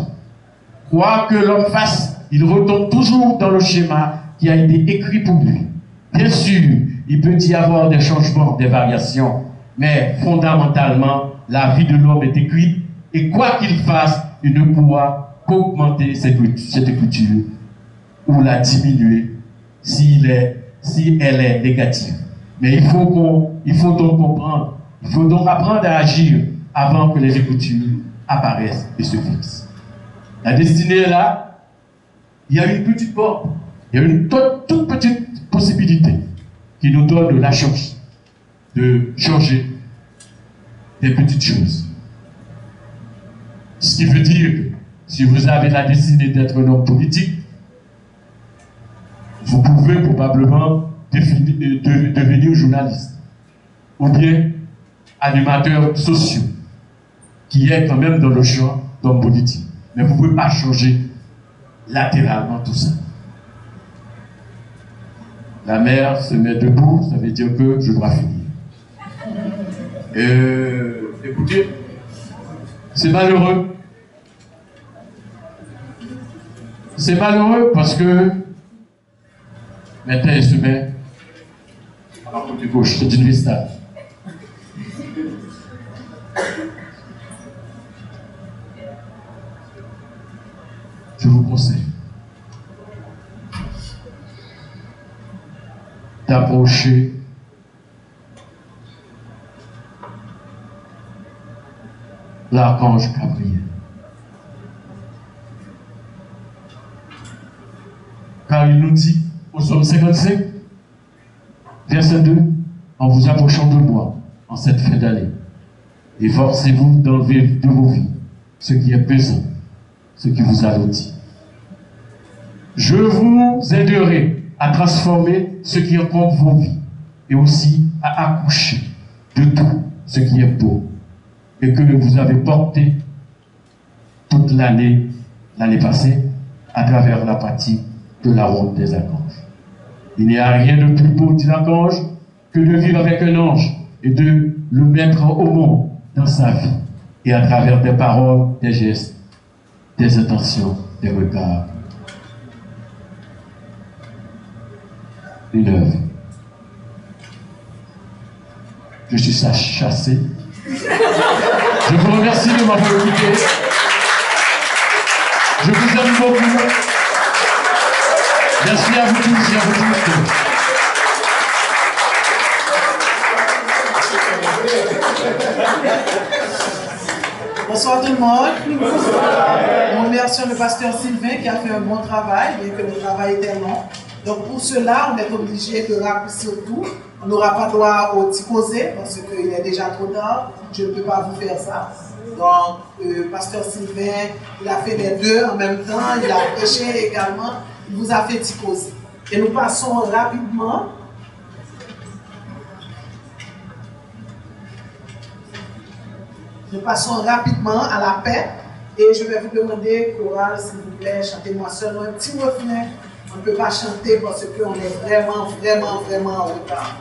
Quoi que l'homme fasse, il retombe toujours dans le schéma qui a été écrit pour lui. Bien sûr, il peut y avoir des changements, des variations, mais fondamentalement, la vie de l'homme est écrite, et quoi qu'il fasse, il ne pourra qu'augmenter cette écriture ou la diminuer si elle est négative. Mais il faut donc comprendre, il faut donc apprendre à agir avant que les écritures apparaissent et se fixent. La destinée est là, il y a une petite porte, il y a une toute petite possibilité qui nous donne de la chance de changer des petites choses. Ce qui veut dire que si vous avez la destinée d'être un homme politique, vous pouvez probablement devenir journaliste ou bien animateur social, qui est quand même dans le champ d'homme politique. Mais vous ne pouvez pas changer latéralement tout ça. La mère se met debout, ça veut dire que je dois finir. Écoutez, c'est malheureux. C'est malheureux parce que maintenant elle se met à la côté gauche, c'est une vista. Je vous conseille d'approcher l'archange Gabriel. Car il nous dit au psaume 55, verset 2, en vous approchant de moi en cette fin d'année, efforcez-vous d'enlever de vos vies ce qui est pesant, ce qui vous alourdit. Je vous aiderai à transformer ce qui encombre vos vies et aussi à accoucher de tout ce qui est beau et que vous avez porté toute l'année passée à travers la pratique de la route des archanges. Il n'y a rien de plus beau, dit l'archange, que de vivre avec un ange et de le mettre au monde dans sa vie et à travers des paroles, des gestes, des intentions, des regards. Une œuvre. Je suis chassé. Je vous remercie de m'avoir écouté. Je vous aime beaucoup. Merci à vous tous et à vous toutes. Bonsoir tout le monde. Nous remercions le pasteur Sylvain qui a fait un bon travail, bien que le travail était long. Donc pour cela, on est obligé de raccourcir tout. On n'aura pas droit au typosé parce qu'il est déjà trop tard. Je ne peux pas vous faire ça. Donc, pasteur Sylvain, il a fait les deux en même temps. Il a prêché également. Il vous a fait typoser. Et nous passons rapidement. Nous passons rapidement à la paix. Et je vais vous demander, chorale, s'il vous plaît, chantez-moi seulement un petit refrain. On ne peut pas chanter parce qu'on est vraiment en retard.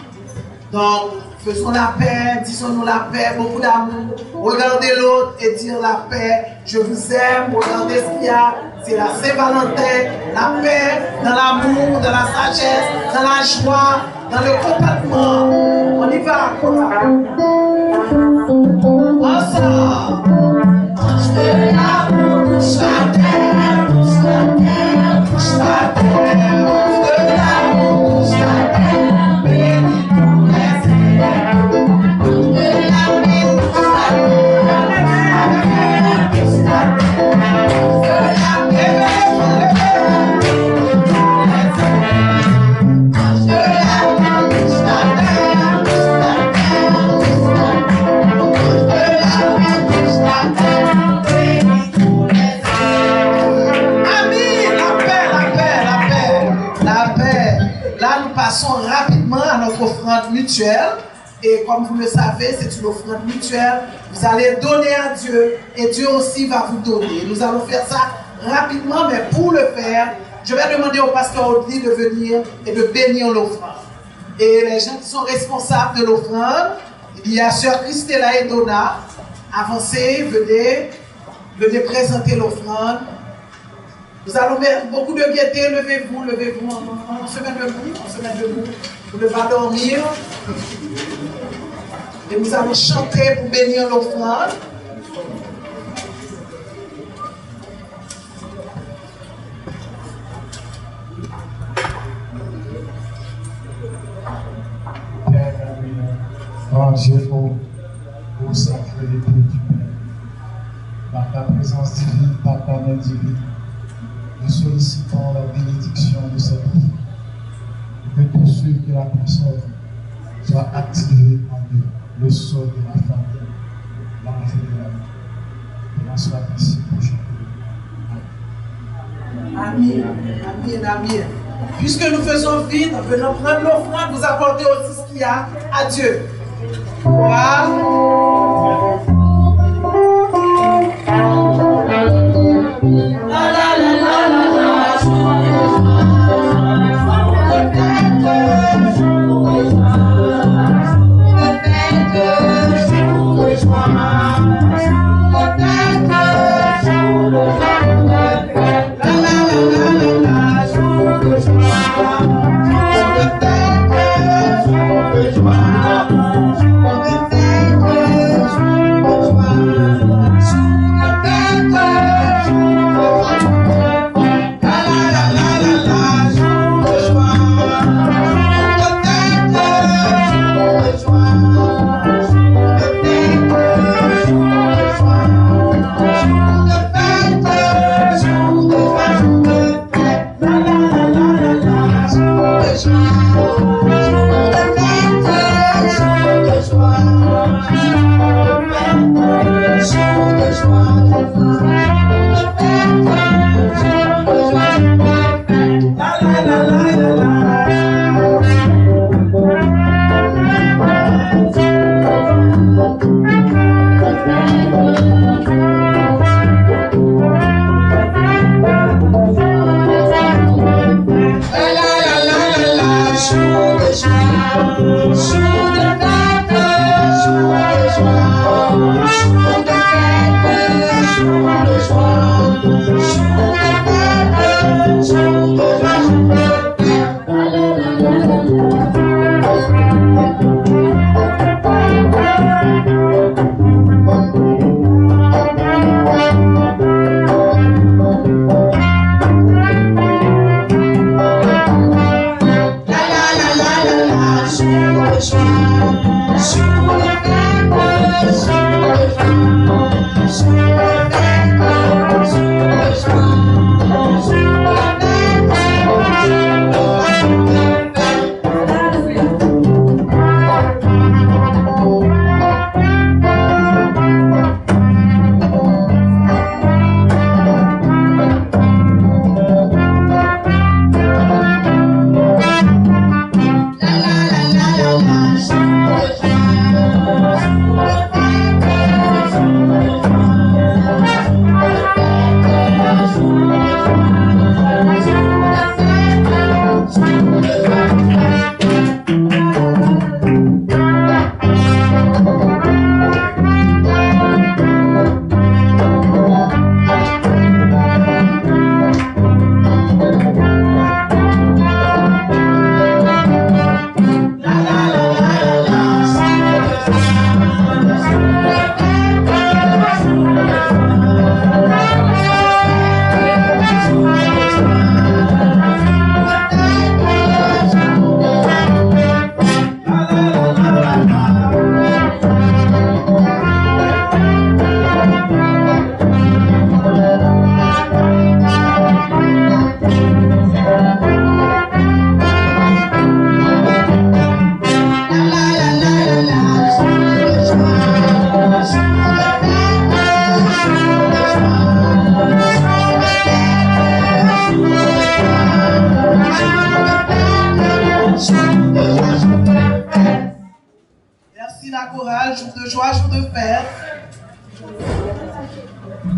Donc, faisons la paix, disons-nous la paix, beaucoup d'amour. Regardez l'autre et dire la paix. Je vous aime, regardez ce qu'il y a. C'est la Saint-Valentin, la paix, dans l'amour, dans la sagesse, dans la joie, dans le contentement. On y va, ensemble. Touche de l'amour, touche la terre, touche la terre, touche la terre. Touche de l'amour, touche la terre, bénis tous les élèves. Touche de l'amour, touche la terre, touche la terre, touche la terre. Touche de l'amour, touche la terre, touche la terre, touche la terre. offrande mutuelle. Et comme vous le savez, c'est une offrande mutuelle. Vous allez donner à Dieu et Dieu aussi va vous donner. Nous allons faire ça rapidement, mais pour le faire, je vais demander au pasteur Audley de venir et de bénir l'offrande. Et les gens qui sont responsables de l'offrande, il y a Sœur Christella et Donna. Avancez, venez présenter l'offrande. Nous allons mettre beaucoup de gaieté. Levez-vous. On se met debout. Vous ne pas dormir. Et nous allons chanter pour bénir l'offrande. Père Gabriel, grand Dieu, au sacré des plus du Père, par ta présence divine, par ta main divine, nous sollicitons la bénédiction de cette vie. Que tous ceux qui la conçoivent soient activés en eux, le sceau de la famille, l'ange de la vie. Et en soit ainsi pour chacun. Amen. Puisque nous faisons vide, venons prendre l'offrande, vous apporter aussi ce qu'il y a à Dieu. Voilà. Joie,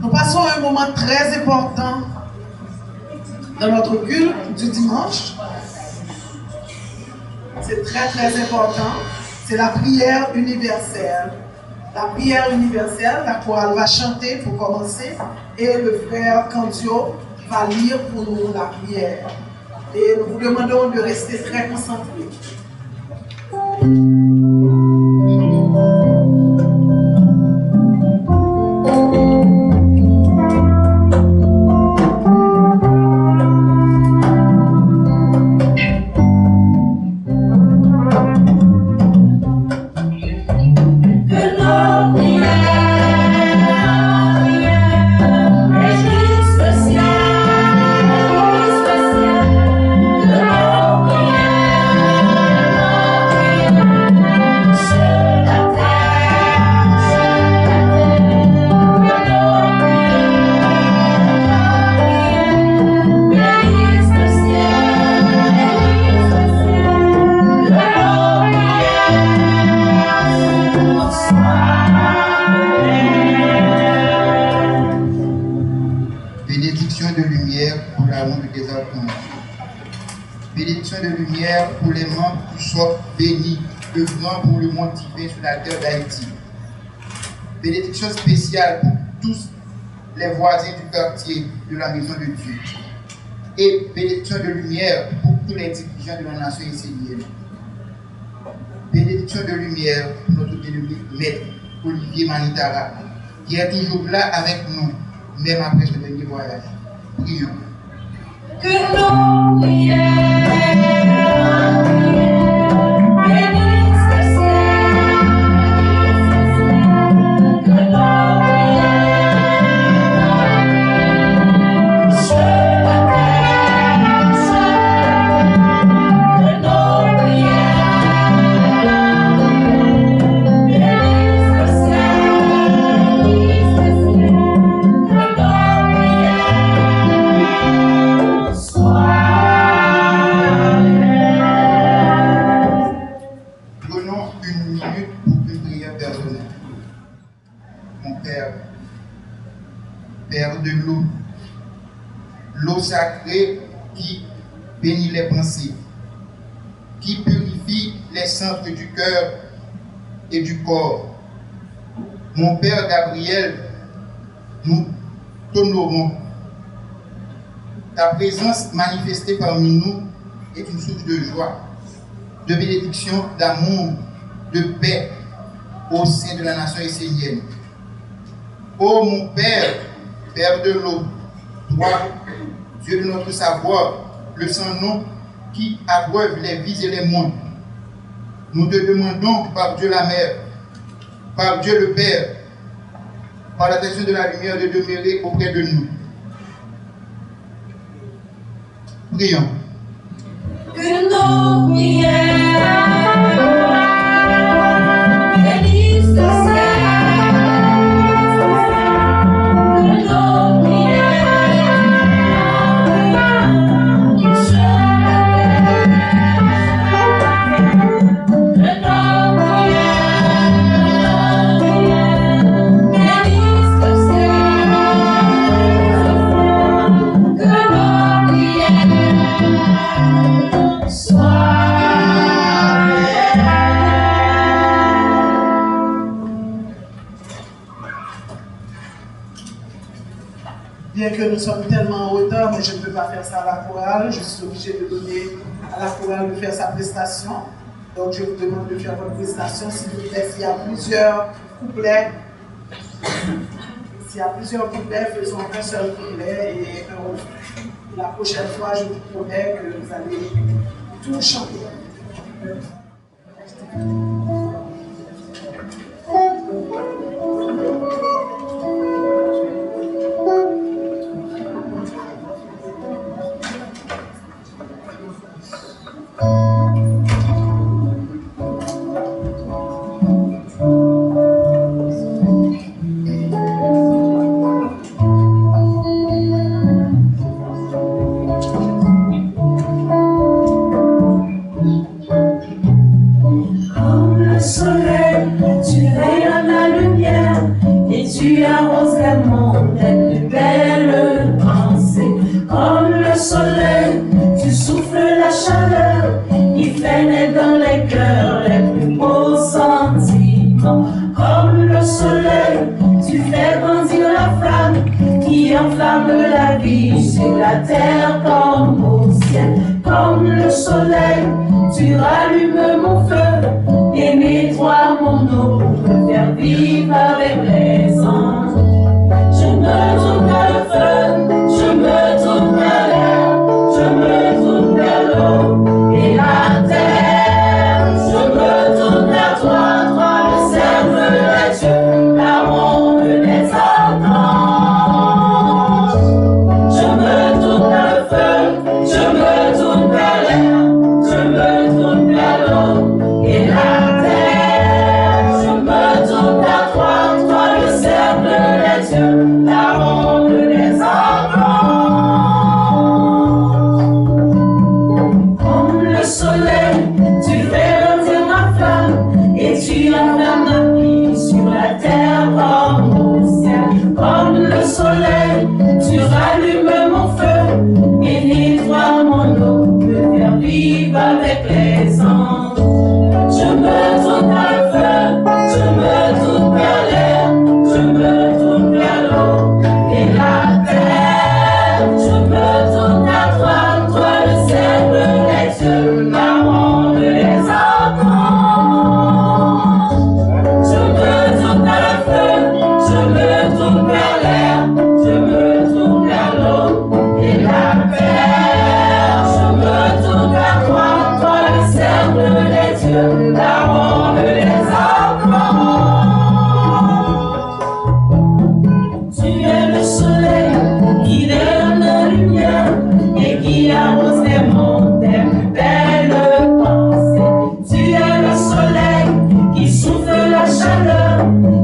Nous passons un moment très important dans notre culte du dimanche. C'est très très important. C'est la prière universelle. La prière universelle, la chorale va chanter pour commencer et le frère Candio va lire pour nous la prière. Et nous vous demandons de rester très concentrés. Bénédiction de lumière pour la ronde des archanges. Bénédiction de lumière pour les membres qui sont bénis, œuvrant pour le monde divin sur la terre d'Haïti. Bénédiction spéciale pour tous les voisins du quartier de la maison de Dieu. Et bénédiction de lumière pour tous les dirigeants de la nation haïtienne. Bénédiction de lumière pour notre bien-aimé maître Olivier Manitara, qui est toujours là avec nous, même après ce dernier voyage. Prions. Que nos prières bénissent le ciel, que nos prières sur la terre, que nos prières bénissent le ciel, que nos prières soient. Prenons une minute pour une prière personnelle. Mon Père, Père de l'eau sacrée qui bénit les pensées, qui purifie les centres du cœur et du corps. Mon Père Gabriel, nous t'honorons. Ta présence manifestée parmi nous est une source de joie, de bénédiction, d'amour, de paix au sein de la nation haïtienne. Ô mon Père, Père de l'eau, toi, Dieu de notre savoir, le sans-nom qui abreuve les vies et les mondes, nous te demandons par Dieu la Mère, par Dieu le Père, par l'attention de la lumière de demeurer auprès de nous. Prions. Que nos prières bénissent le ciel, que nos prières sur la terre, que nos prières bénissent le ciel, que nos prières Bien que nous sommes tellement en retard, mais je ne peux pas faire ça à la chorale. Je suis obligé de donner à la chorale de faire sa prestation. Donc je vous demande de faire votre prestation. S'il vous plaît, s'il y a plusieurs couplets, faisons un seul couplet et un refrain. La prochaine fois, je vous promets que vous allez tout chanter. Comme le belle pensée. Comme le soleil, tu souffles la chaleur qui fait naître dans les cœurs les plus beaux sentiments. Comme le soleil, tu fais grandir la flamme qui enflamme la vie sur la terre comme au ciel. Comme le soleil, tu rallumes mon feu et nettoies mon eau pour me faire vivre avec les anges. Je me tourne vers le feu, je me tourne vers l'air, je me tourne vers l'eau et la terre. Je me tourne vers toi, toi le cercle des dieux, la ronde des archanges. Je me tourne vers le feu, je me tourne vers l'air, je me tourne vers l'eau et la terre. Je me tourne vers toi, toi le cercle des dieux, la ronde des archanges. Comme le soleil, tu fais grandir ma flamme et tu enflammes ma vie sur la terre comme au ciel. Comme le soleil, tu rallumes mon feu et nettoies mon eau pour me faire vivre avec les anges. Je me tourne vers le feu, je me tourne vers l'air, je me tourne vers l'eau et la terre. Je me tourne vers toi, toi le cercle des dieux, la ronde des archanges. Je me tourne vers le feu, je me tourne vers l'air, je me tourne vers l'eau et la terre. Je me tourne vers toi, toi le cercle des dieux, la ronde des archanges. Tu es le soleil qui donne la lumière et qui arrose les mondes des plus belles pensées. Tu es le soleil qui souffle la chaleur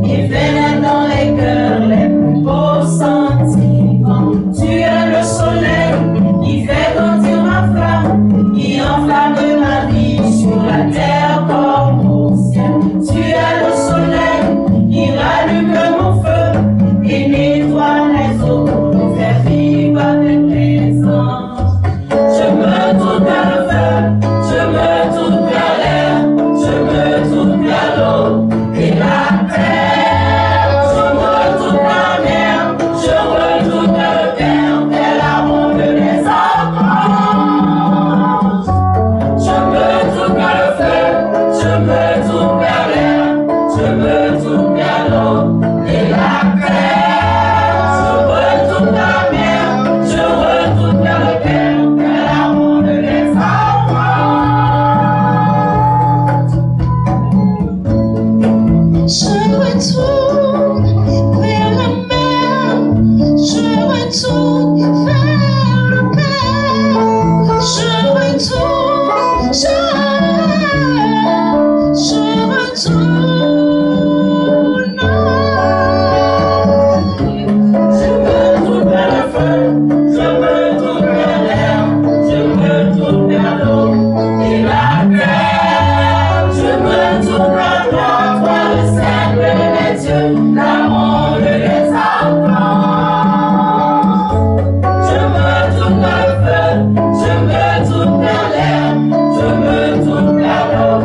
et fait naître dans les cœurs les plus beaux sentiments. Tu es le soleil qui fait grandir ma flamme, qui enflamme ma vie sur la terre comme au ciel. Tu es le soleil qui rallume mon feu et nettoie les eaux pour nous faire vivre avec les anges. Je me tourne vers le feu, je me tourne vers l'air, je me tourne vers l'eau et la terre. Je me tourne vers la mer, je retourne vers le Père, vers la ronde des archanges. Je me tourne vers le feu, je me tourne vers l'air, je me tourne vers l'eau et la terre. Je retourne vers la mer, je retourne vers le Père, vers la ronde des archanges. Je retourne vers la mer, je retourne vers le Père, je retourne, je retourne. Je me tourne vers le feu, je me tourne vers l'air, je me tourne vers l'eau et la terre. Je me tourne vers toi, toi le cercle des dieux, la ronde des archanges. Je me tourne vers le feu, je me tourne vers l'air, je me tourne vers l'eau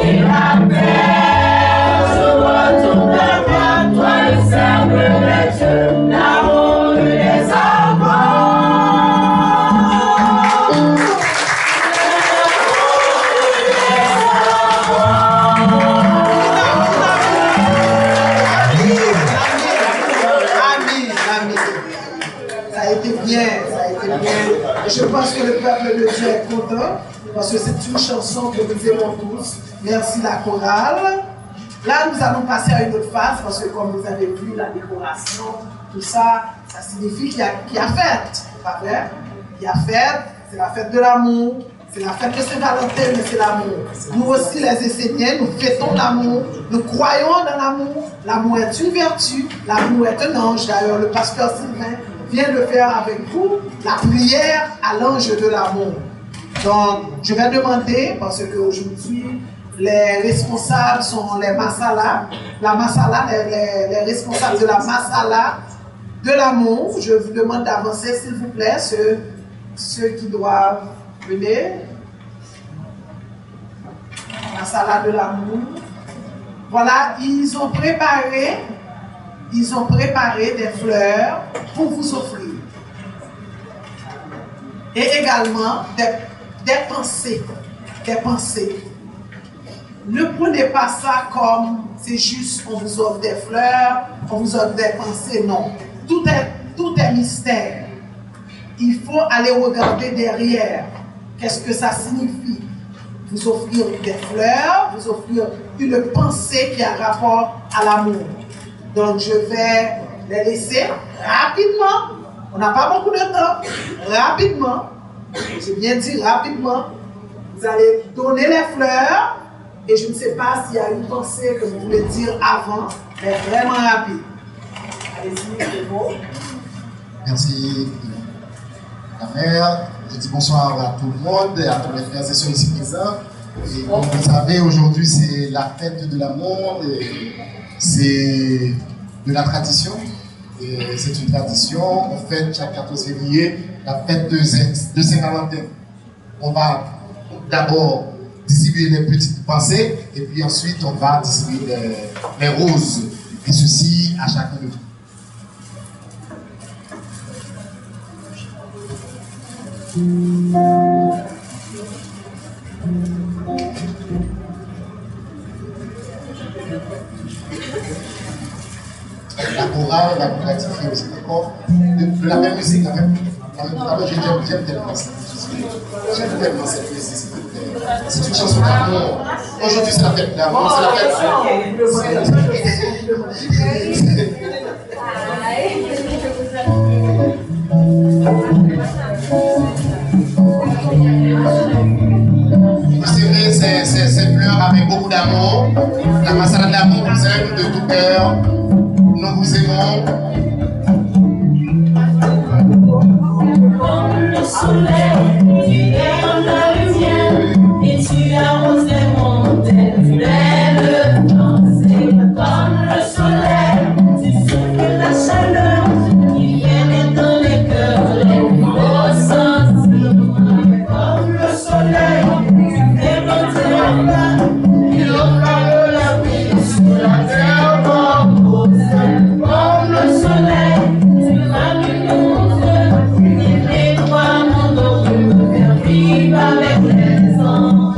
et la terre. Je retourne vers toi, toi le cercle des dieux, la ronde des archanges. Amen. Ça a été bien, ça a été bien. Et je pense que le peuple de Dieu est content parce que c'est une chanson que nous aimons tous. Merci la chorale. Là, nous allons passer à une autre phase parce que comme vous avez vu, la décoration, tout ça, ça signifie qu'il y a fête. Pas vrai? Il y a fête, c'est la fête de l'amour. C'est la fête de Saint-Valentin, mais c'est l'amour. Nous aussi, les Esséniens, nous fêtons l'amour. Nous croyons dans l'amour. L'amour est une vertu. L'amour est un ange. D'ailleurs, le pasteur Sylvain vient de faire avec vous la prière à l'ange de l'amour. Donc, je vais demander, parce qu'aujourd'hui, les responsables sont les Masala. La Masala, les responsables de la Masala de l'amour. Je vous demande d'avancer, s'il vous plaît, ceux qui doivent venir. La salade de l'amour. Voilà, ils ont préparé des fleurs pour vous offrir. Et également des pensées. Ne prenez pas ça comme c'est juste on vous offre des fleurs, on vous offre des pensées. Non. Tout est mystère. Il faut aller regarder derrière. Qu'est-ce que ça signifie? Vous offrir des fleurs, vous offrir une pensée qui a rapport à l'amour. Donc je vais les laisser rapidement. On n'a pas beaucoup de temps. Rapidement. J'ai bien dit rapidement. Vous allez donner les fleurs. Et je ne sais pas s'il y a une pensée que vous voulez dire avant, mais vraiment rapide. Allez-y, c'est beau. Merci, la mère. Je dis bonsoir à tout le monde et à tous les frères et sœurs ici présents. Et comme vous savez, aujourd'hui, c'est la fête de l'amour. C'est de la tradition. Et c'est une tradition. On fête chaque 14 février la fête de Saint-Valentin. On va d'abord distribuer les petites pensées et puis ensuite on va distribuer les roses. Et ceci à chacun de vous. La chorale va vous gratifier aussi, d'accord? De la même musique, la même. J'aime tellement ça. J'aime tellement cette musique. C'est une chanson d'amour. Aujourd'hui, c'est la fête d'amour. C'est la fête. C'est fleurs avec beaucoup d'amour. La massade d'amour vous aime de tout cœur. Nous vous aimons. Comme le soleil, tu es en la lumière et tu arroses les montagnes, tu lèves danser. Comme le soleil, tu souffles la chaleur qui vient dans les cœurs, les beaux sentiments. Comme le soleil, tu fais monter la flamme et offre la vie sur la terre repose. Comme le soleil, tu rallumes mon cœur. Avec les anges,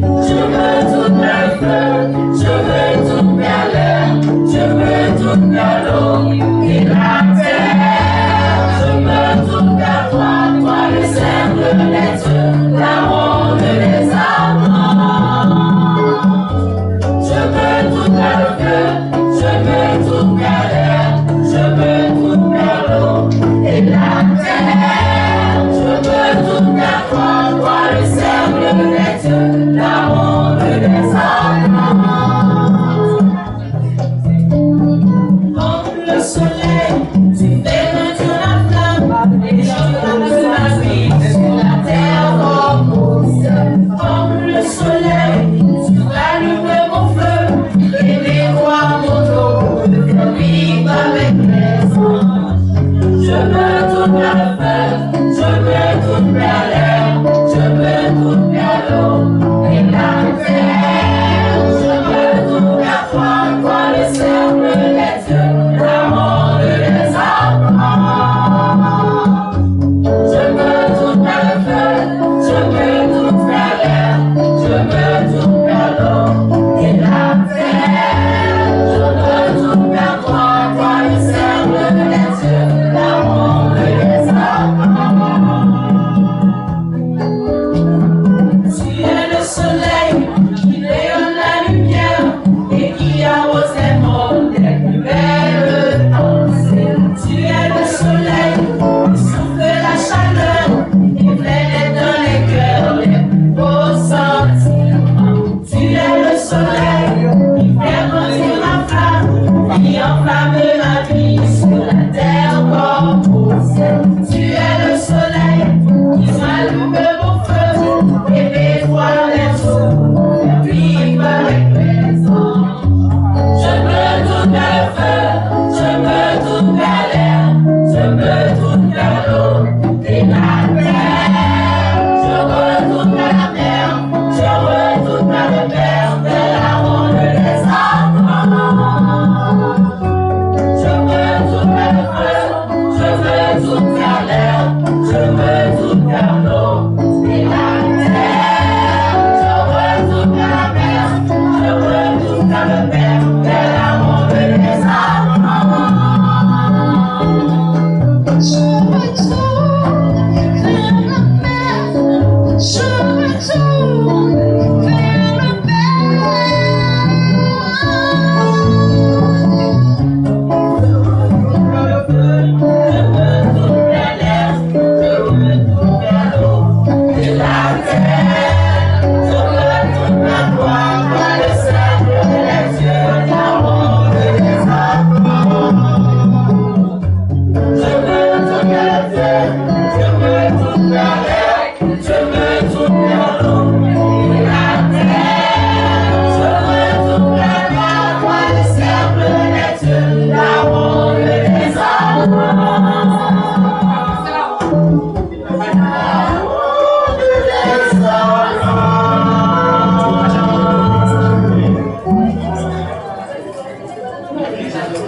je veux toute la fleur, je veux toute la l'air, je veux toute la l'eau et la terre. Je veux toute la toi le cercle, les dieux, la ronde, les amants. Je veux toute la fleur, je veux toute la l'air, je veux toute la l'eau et la terre. Je veux toute la toi le cercle, les dieux, la ronde, les amants. Comme le soleil, tu fais grandir la flamme et je veux la vie sur la terre repose. Comme le soleil, tu rallumes mon feu et les rois mon eau, de faire vivre avec les anges. Je veux toute la fête, je veux toute la l'air, je veux toute la l'eau et la terre. Je veux toute la toi le cercle, les dieux, la ronde, les amants. Je veux toute la fête, je veux toute la l'air, je veux toute la l'eau et la terre. Je veux toute la toi le cercle, les dieux, la ronde, les amants. Tu es le soleil qui rayonne la lumière et qui arrose les mondes des plus belles pensées. Tu es le soleil qui souffle la chaleur et plaît dans les cœurs les plus beaux sentiments. Tu es le soleil qui fait grandir la flamme, qui enflamme la vie sur la terre repose. Tu es le soleil qui s'allume mon feu et dévoile les eaux, faire vivre avec les anges. Je veux toute la feu, je veux toute la l'air,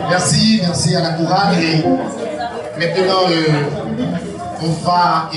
Merci à la chorale. Et maintenant, on va...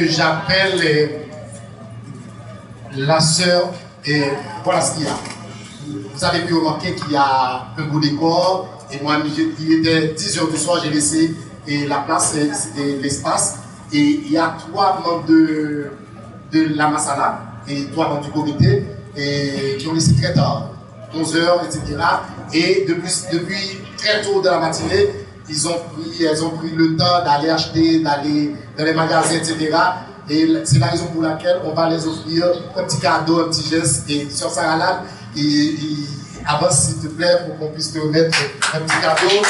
J'appelle la sœur et voilà ce qu'il y a. Vous avez pu remarquer qu'il y a un beau décor et moi il était 10h du soir, j'ai laissé et la place, c'était l'espace et il y a 3 membres de la Masala et 3 membres du comité et qui ont laissé très tard, 11h, etc. Et depuis très tôt dans la matinée, elles ont pris le temps d'aller acheter, d'aller dans les magasins, etc. Et c'est la raison pour laquelle on va les offrir un petit cadeau, un petit geste. Et sur Sarah, avance s'il te plaît pour qu'on puisse te remettre un petit cadeau.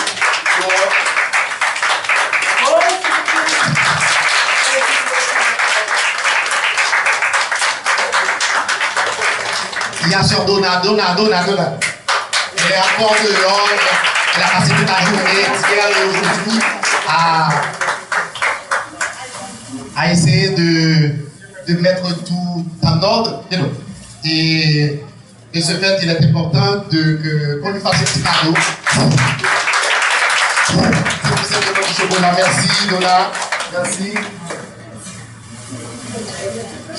Il y a sur Donna. Elle est encore dehors. Elle a passé toute la journée, hier et aujourd'hui, à essayer de mettre tout en ordre. Et de ce fait, il est important qu'on lui fasse un petit cadeau. C'est simplement du chocolat. Merci, Donna. Merci.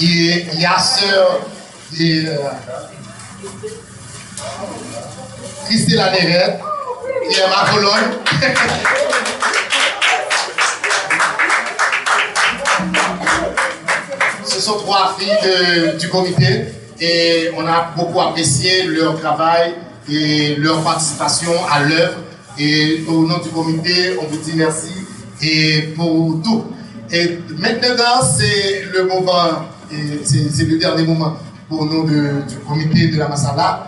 Et il y a sœur Christelle Nérette, qui est ma colonne. Ce sont 3 filles du comité et on a beaucoup apprécié leur travail et leur participation à l'œuvre. Et au nom du comité, on vous dit merci et pour tout. Et maintenant, c'est le moment, et c'est le dernier moment pour nous du comité de la Masala,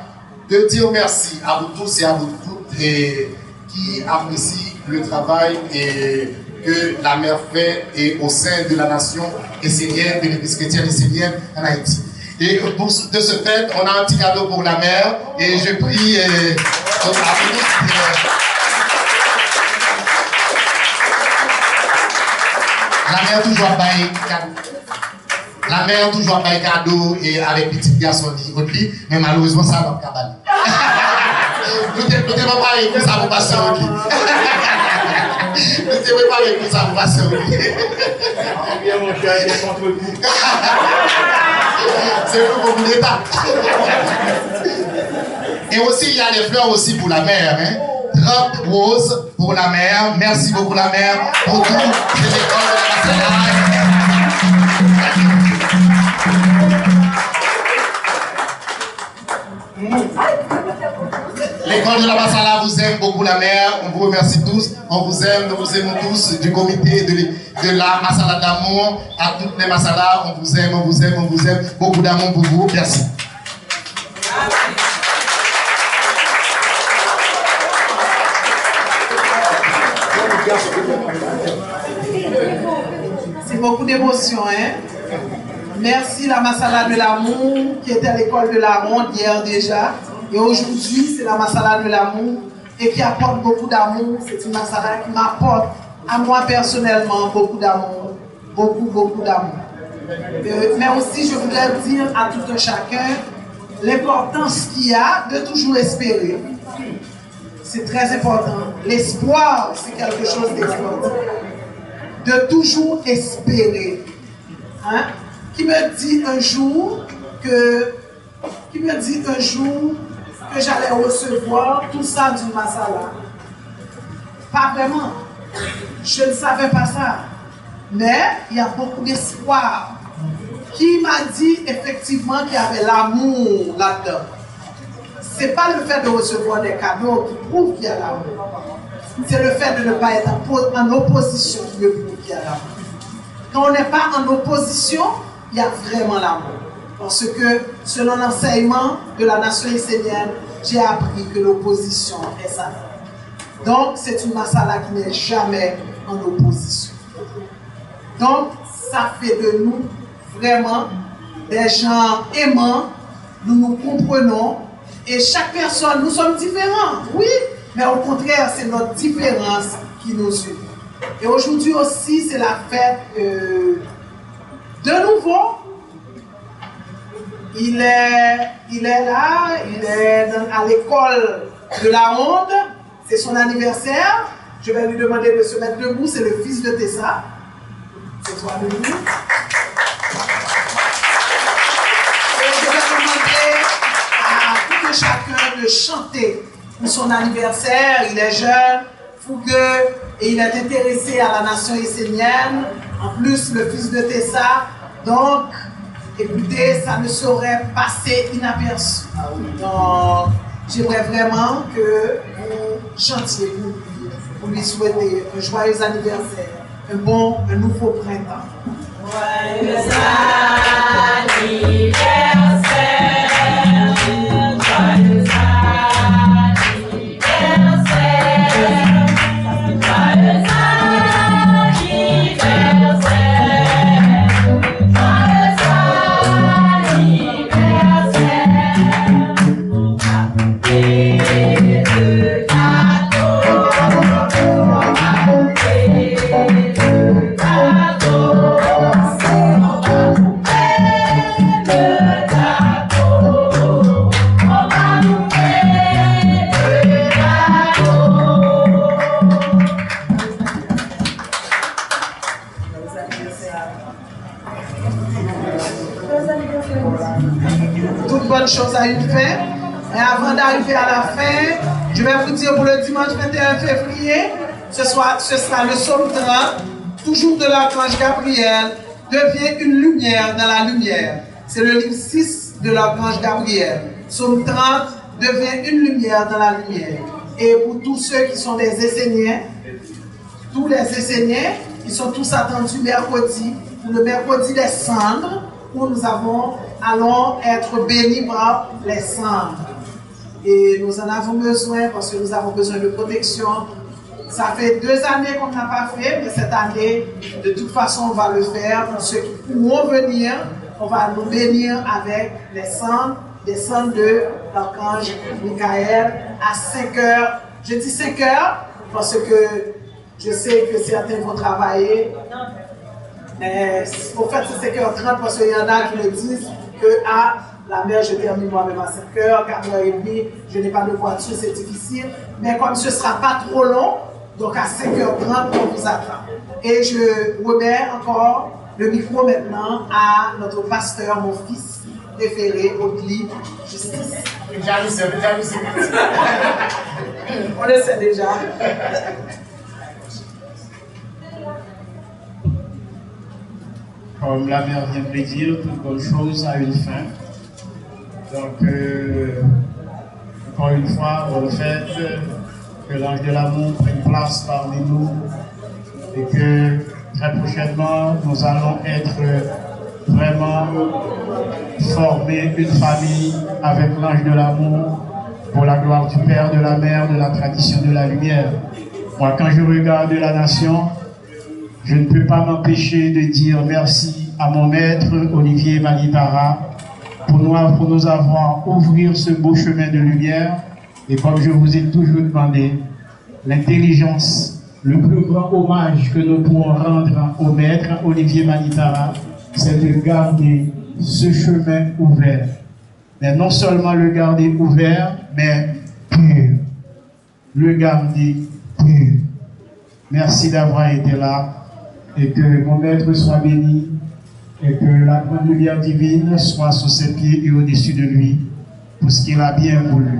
de dire merci à vous tous et à vous toutes et qui apprécient le travail et que la mère fait et au sein de la nation essénienne, de l'église chrétienne essénienne en Haïti. Et de ce fait, on a un petit cadeau pour la mère et je prie la mère toujours baille cadeau. La mère toujours baille cadeau et avec petit garçon qui mais malheureusement ça va pas cabaler. Nous t'es préparé pour ça pour passer au lit. Nous t'es préparé pour ça pour passer au lit. Bien mon cher, il est contre vous. C'est le coup d'état. Et aussi, il y a des fleurs aussi pour la mère. Hein? 30 roses pour la mère. Merci beaucoup la mère pour tout. C'est l'école de la L'école de la Massala vous aime beaucoup, la mère. On vous remercie tous. On vous aime, nous vous aimons tous. Du comité de la Massala d'amour à toutes les Massalas, on vous aime, on vous aime, on vous aime. Beaucoup d'amour pour vous. Merci. C'est beaucoup d'émotions, hein? Merci la Massala de l'amour qui était à l'école de la Ronde hier déjà. Et aujourd'hui, c'est la Massala de l'amour et qui apporte beaucoup d'amour. C'est une Massala qui m'apporte à moi personnellement beaucoup d'amour. Beaucoup d'amour. Mais aussi, je voudrais dire à tout un chacun l'importance qu'il y a de toujours espérer. C'est très important. L'espoir, c'est quelque chose d'extraordinaire. De toujours espérer. Hein? Qui me dit un jour que j'allais recevoir tout ça d'une Massala? Pas vraiment. Je ne savais pas ça. Mais il y a beaucoup d'espoir. Qui m'a dit effectivement qu'il y avait l'amour là-dedans? Ce n'est pas le fait de recevoir des cadeaux qui prouve qu'il y a l'amour. C'est le fait de ne pas être en opposition qui me prouve qu'il y a l'amour. Quand on n'est pas en opposition, il y a vraiment l'amour. Parce que selon l'enseignement de la nation essénienne, j'ai appris que l'opposition est ça. Donc c'est une Massala qui n'est jamais en opposition. Donc ça fait de nous vraiment des gens aimants, nous nous comprenons et chaque personne, nous sommes différents, oui, mais au contraire c'est notre différence qui nous unit. Et aujourd'hui aussi c'est la fête de nouveau. Il est là, il est à l'école de la Ronde, c'est son anniversaire. Je vais lui demander de se mettre debout, c'est le fils de Tessa. C'est toi debout. Et je vais demander à tout un chacun de chanter pour son anniversaire. Il est jeune, fougueux et il est intéressé à la nation essénienne. En plus, le fils de Tessa. Donc, écoutez, ça ne saurait passer inaperçu. Donc, j'aimerais vraiment que vous chantiez pour lui souhaiter un joyeux anniversaire, un nouveau printemps. Joyeux anniversaire, joyeux Toute bonne chose a une fin. Et avant d'arriver à la fin, je vais vous dire pour le dimanche 21 février, ce sera le psaume 30, toujours de l'archange Gabriel, devient une lumière dans la lumière. C'est le livre 6 de l'archange Gabriel. Psaume 30 devient une lumière dans la lumière. Et pour tous ceux qui sont des Esséniens, tous les Esséniens, ils sont tous attendus mercredi, pour le mercredi des cendres, où nous allons être bénis par les cendres. Et nous en avons besoin parce que nous avons besoin de protection. Ça fait 2 années qu'on n'a pas fait, mais cette année, de toute façon, on va le faire. Pour ceux qui pourront venir, on va nous bénir avec les cendres, des cendres de l'archange Michael à 5 heures. Je dis 5 heures parce que je sais que certains vont travailler. Mais au fait, c'est 5h30 parce qu'il y en a qui me disent que la mer, je termine moi-même à 5h, 4h30, je n'ai pas de voiture, c'est difficile. Mais comme ce ne sera pas trop long, donc à 5h30, on vous attend. Et je remets encore le micro maintenant à notre pasteur, mon fils préféré, Audley Justice. On le sait déjà. Comme la mère vient de le dire, toute bonne chose a une fin. Donc, encore une fois pour le fait que l'ange de l'amour prenne place parmi nous et que très prochainement nous allons être vraiment former une famille avec l'ange de l'amour pour la gloire du Père, de la Mère, de la tradition de la lumière. Moi, quand je regarde la nation, je ne peux pas m'empêcher de dire merci à mon maître Olivier Malibara pour nous avoir ouvert ce beau chemin de lumière. Et comme je vous ai toujours demandé, l'intelligence, le plus grand hommage que nous pourrons rendre au maître Olivier Malibara, c'est de garder ce chemin ouvert. Mais non seulement le garder ouvert, mais pur. Le garder pur. Merci d'avoir été là et que mon maître soit béni et que la grande lumière divine soit sous ses pieds et au-dessus de lui pour ce qu'il a bien voulu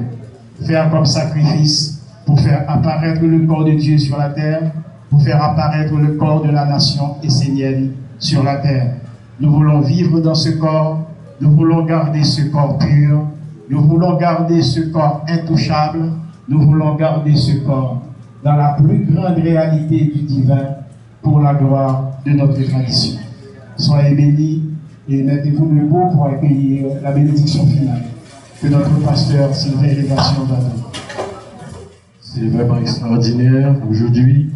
faire comme sacrifice pour faire apparaître le corps de Dieu sur la terre, pour faire apparaître le corps de la nation essénienne sur la terre. Nous voulons vivre dans ce corps, nous voulons garder ce corps pur, nous voulons garder ce corps intouchable, nous voulons garder ce corps dans la plus grande réalité du divin pour la gloire de notre tradition. Soyez bénis et mettez-vous debout pour accueillir la bénédiction finale que notre pasteur Sylvain Révation va donner. C'est vraiment extraordinaire. Aujourd'hui,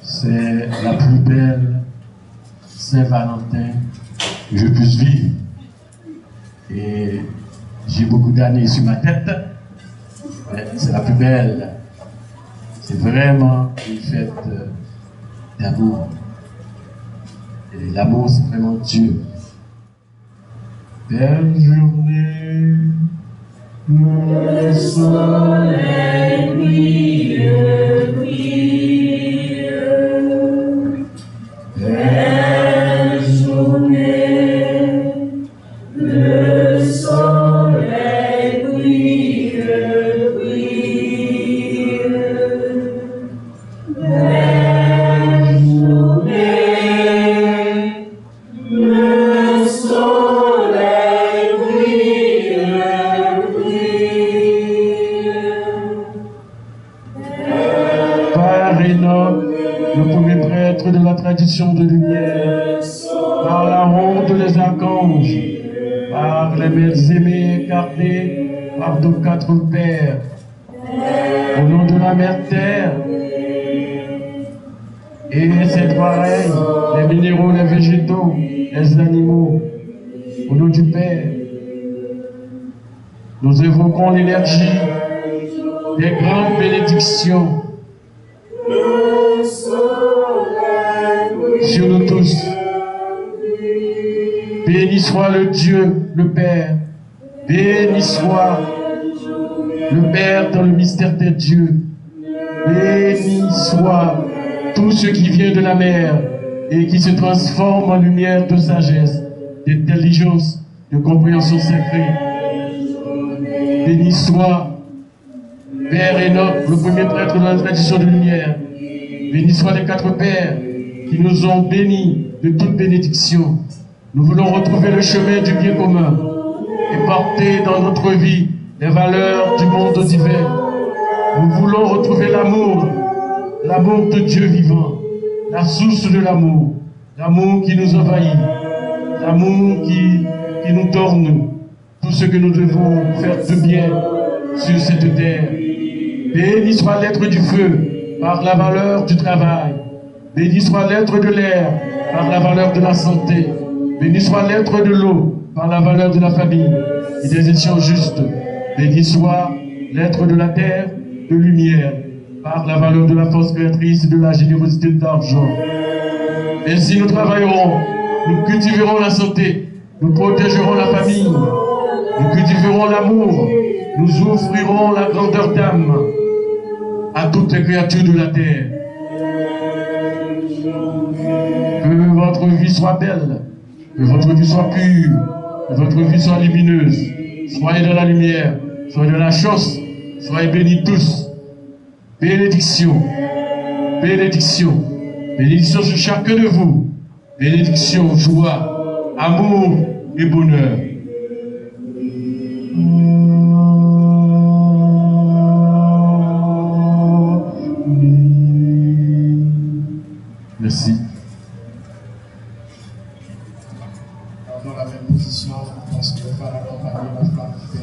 c'est la plus belle Saint-Valentin que je puisse vivre. Et j'ai beaucoup d'années sur ma tête. C'est la plus belle. C'est vraiment une fête d'amour. Et l'amour, c'est vraiment Dieu. Belle journée, le soleil brille, brille. Belle journée, le soleil brille, brille. Belle journée, le soleil brille, brille. Par Enoch, le premier prêtre de la tradition de lumière, par la ronde des archanges, par les mères aimées incarnées, par nos quatre pères, au nom de la mère terre, et c'est pareil, les minéraux, les végétaux, les animaux, au nom du Père, nous évoquons l'énergie des grandes bénédictions sur nous tous. Béni soit le Dieu, le Père. Béni soit le Père dans le mystère des dieux. Béni soit tout ce qui vient de la mer et qui se transforme en lumière de sagesse, d'intelligence, de compréhension sacrée. Béni soit Père Enoch, le premier prêtre de la tradition de lumière. Béni soit les quatre pères qui nous ont bénis de toute bénédiction. Nous voulons retrouver le chemin du bien commun et porter dans notre vie les valeurs du monde divin. Nous voulons retrouver l'amour, l'amour de Dieu vivant, la source de l'amour, l'amour qui nous envahit, l'amour qui nous donne tout ce que nous devons faire de bien sur cette terre. Béni soit l'être du feu par la valeur du travail. Béni soit l'être de l'air par la valeur de la santé. Béni soit l'être de l'eau par la valeur de la famille et des échanges justes. Béni soit l'être de la terre, de lumière, par la valeur de la force créatrice et de la générosité d'argent. Ainsi nous travaillerons, nous cultiverons la santé, nous protégerons la famille, nous cultiverons l'amour, nous offrirons la grandeur d'âme à toutes les créatures de la terre. Que votre vie soit belle, que votre vie soit pure, que votre vie soit lumineuse. Soyez dans la lumière, soyez dans la chance, soyez bénis tous. Bénédiction, bénédiction, bénédiction sur chacun de vous. Bénédiction, joie, amour et bonheur. Merci. Dans la même position, je pense qu'il va accompagner la flamme qui est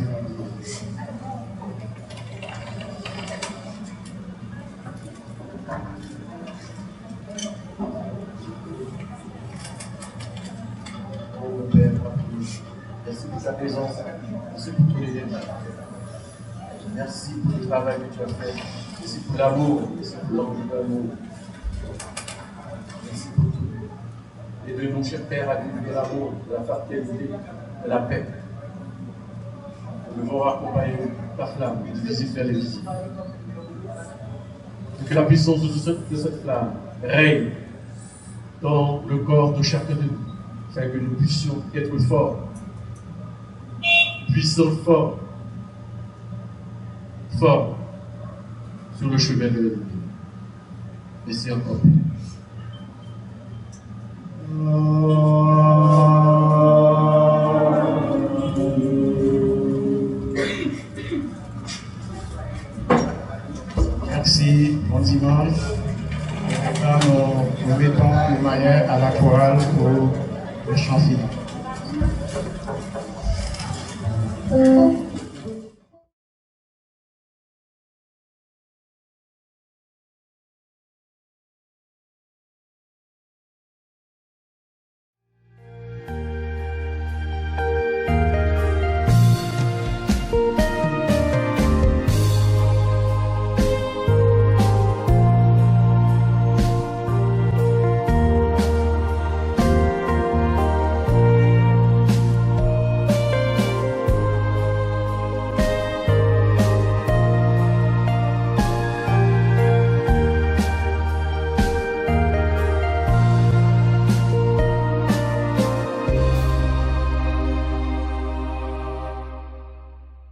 Oh Père, merci pour ta présence, merci pour tous les détails. Merci pour le travail que tu as fait, merci pour l'amour, merci pour l'envie d'amour. Merci pour tout. Et de nos chers Pères à vivre de l'amour, de la fraternité, de la paix. Nous devons accompagner ta flamme, visible vers les visibles. Que la puissance de cette flamme règne dans le corps de chacun de nous, afin que nous puissions être forts, puissants, forts sur le chemin de la vie. Merci encore. Merci, bon dimanche. Maintenant, nous mettons de manière à la chorale pour le chant final.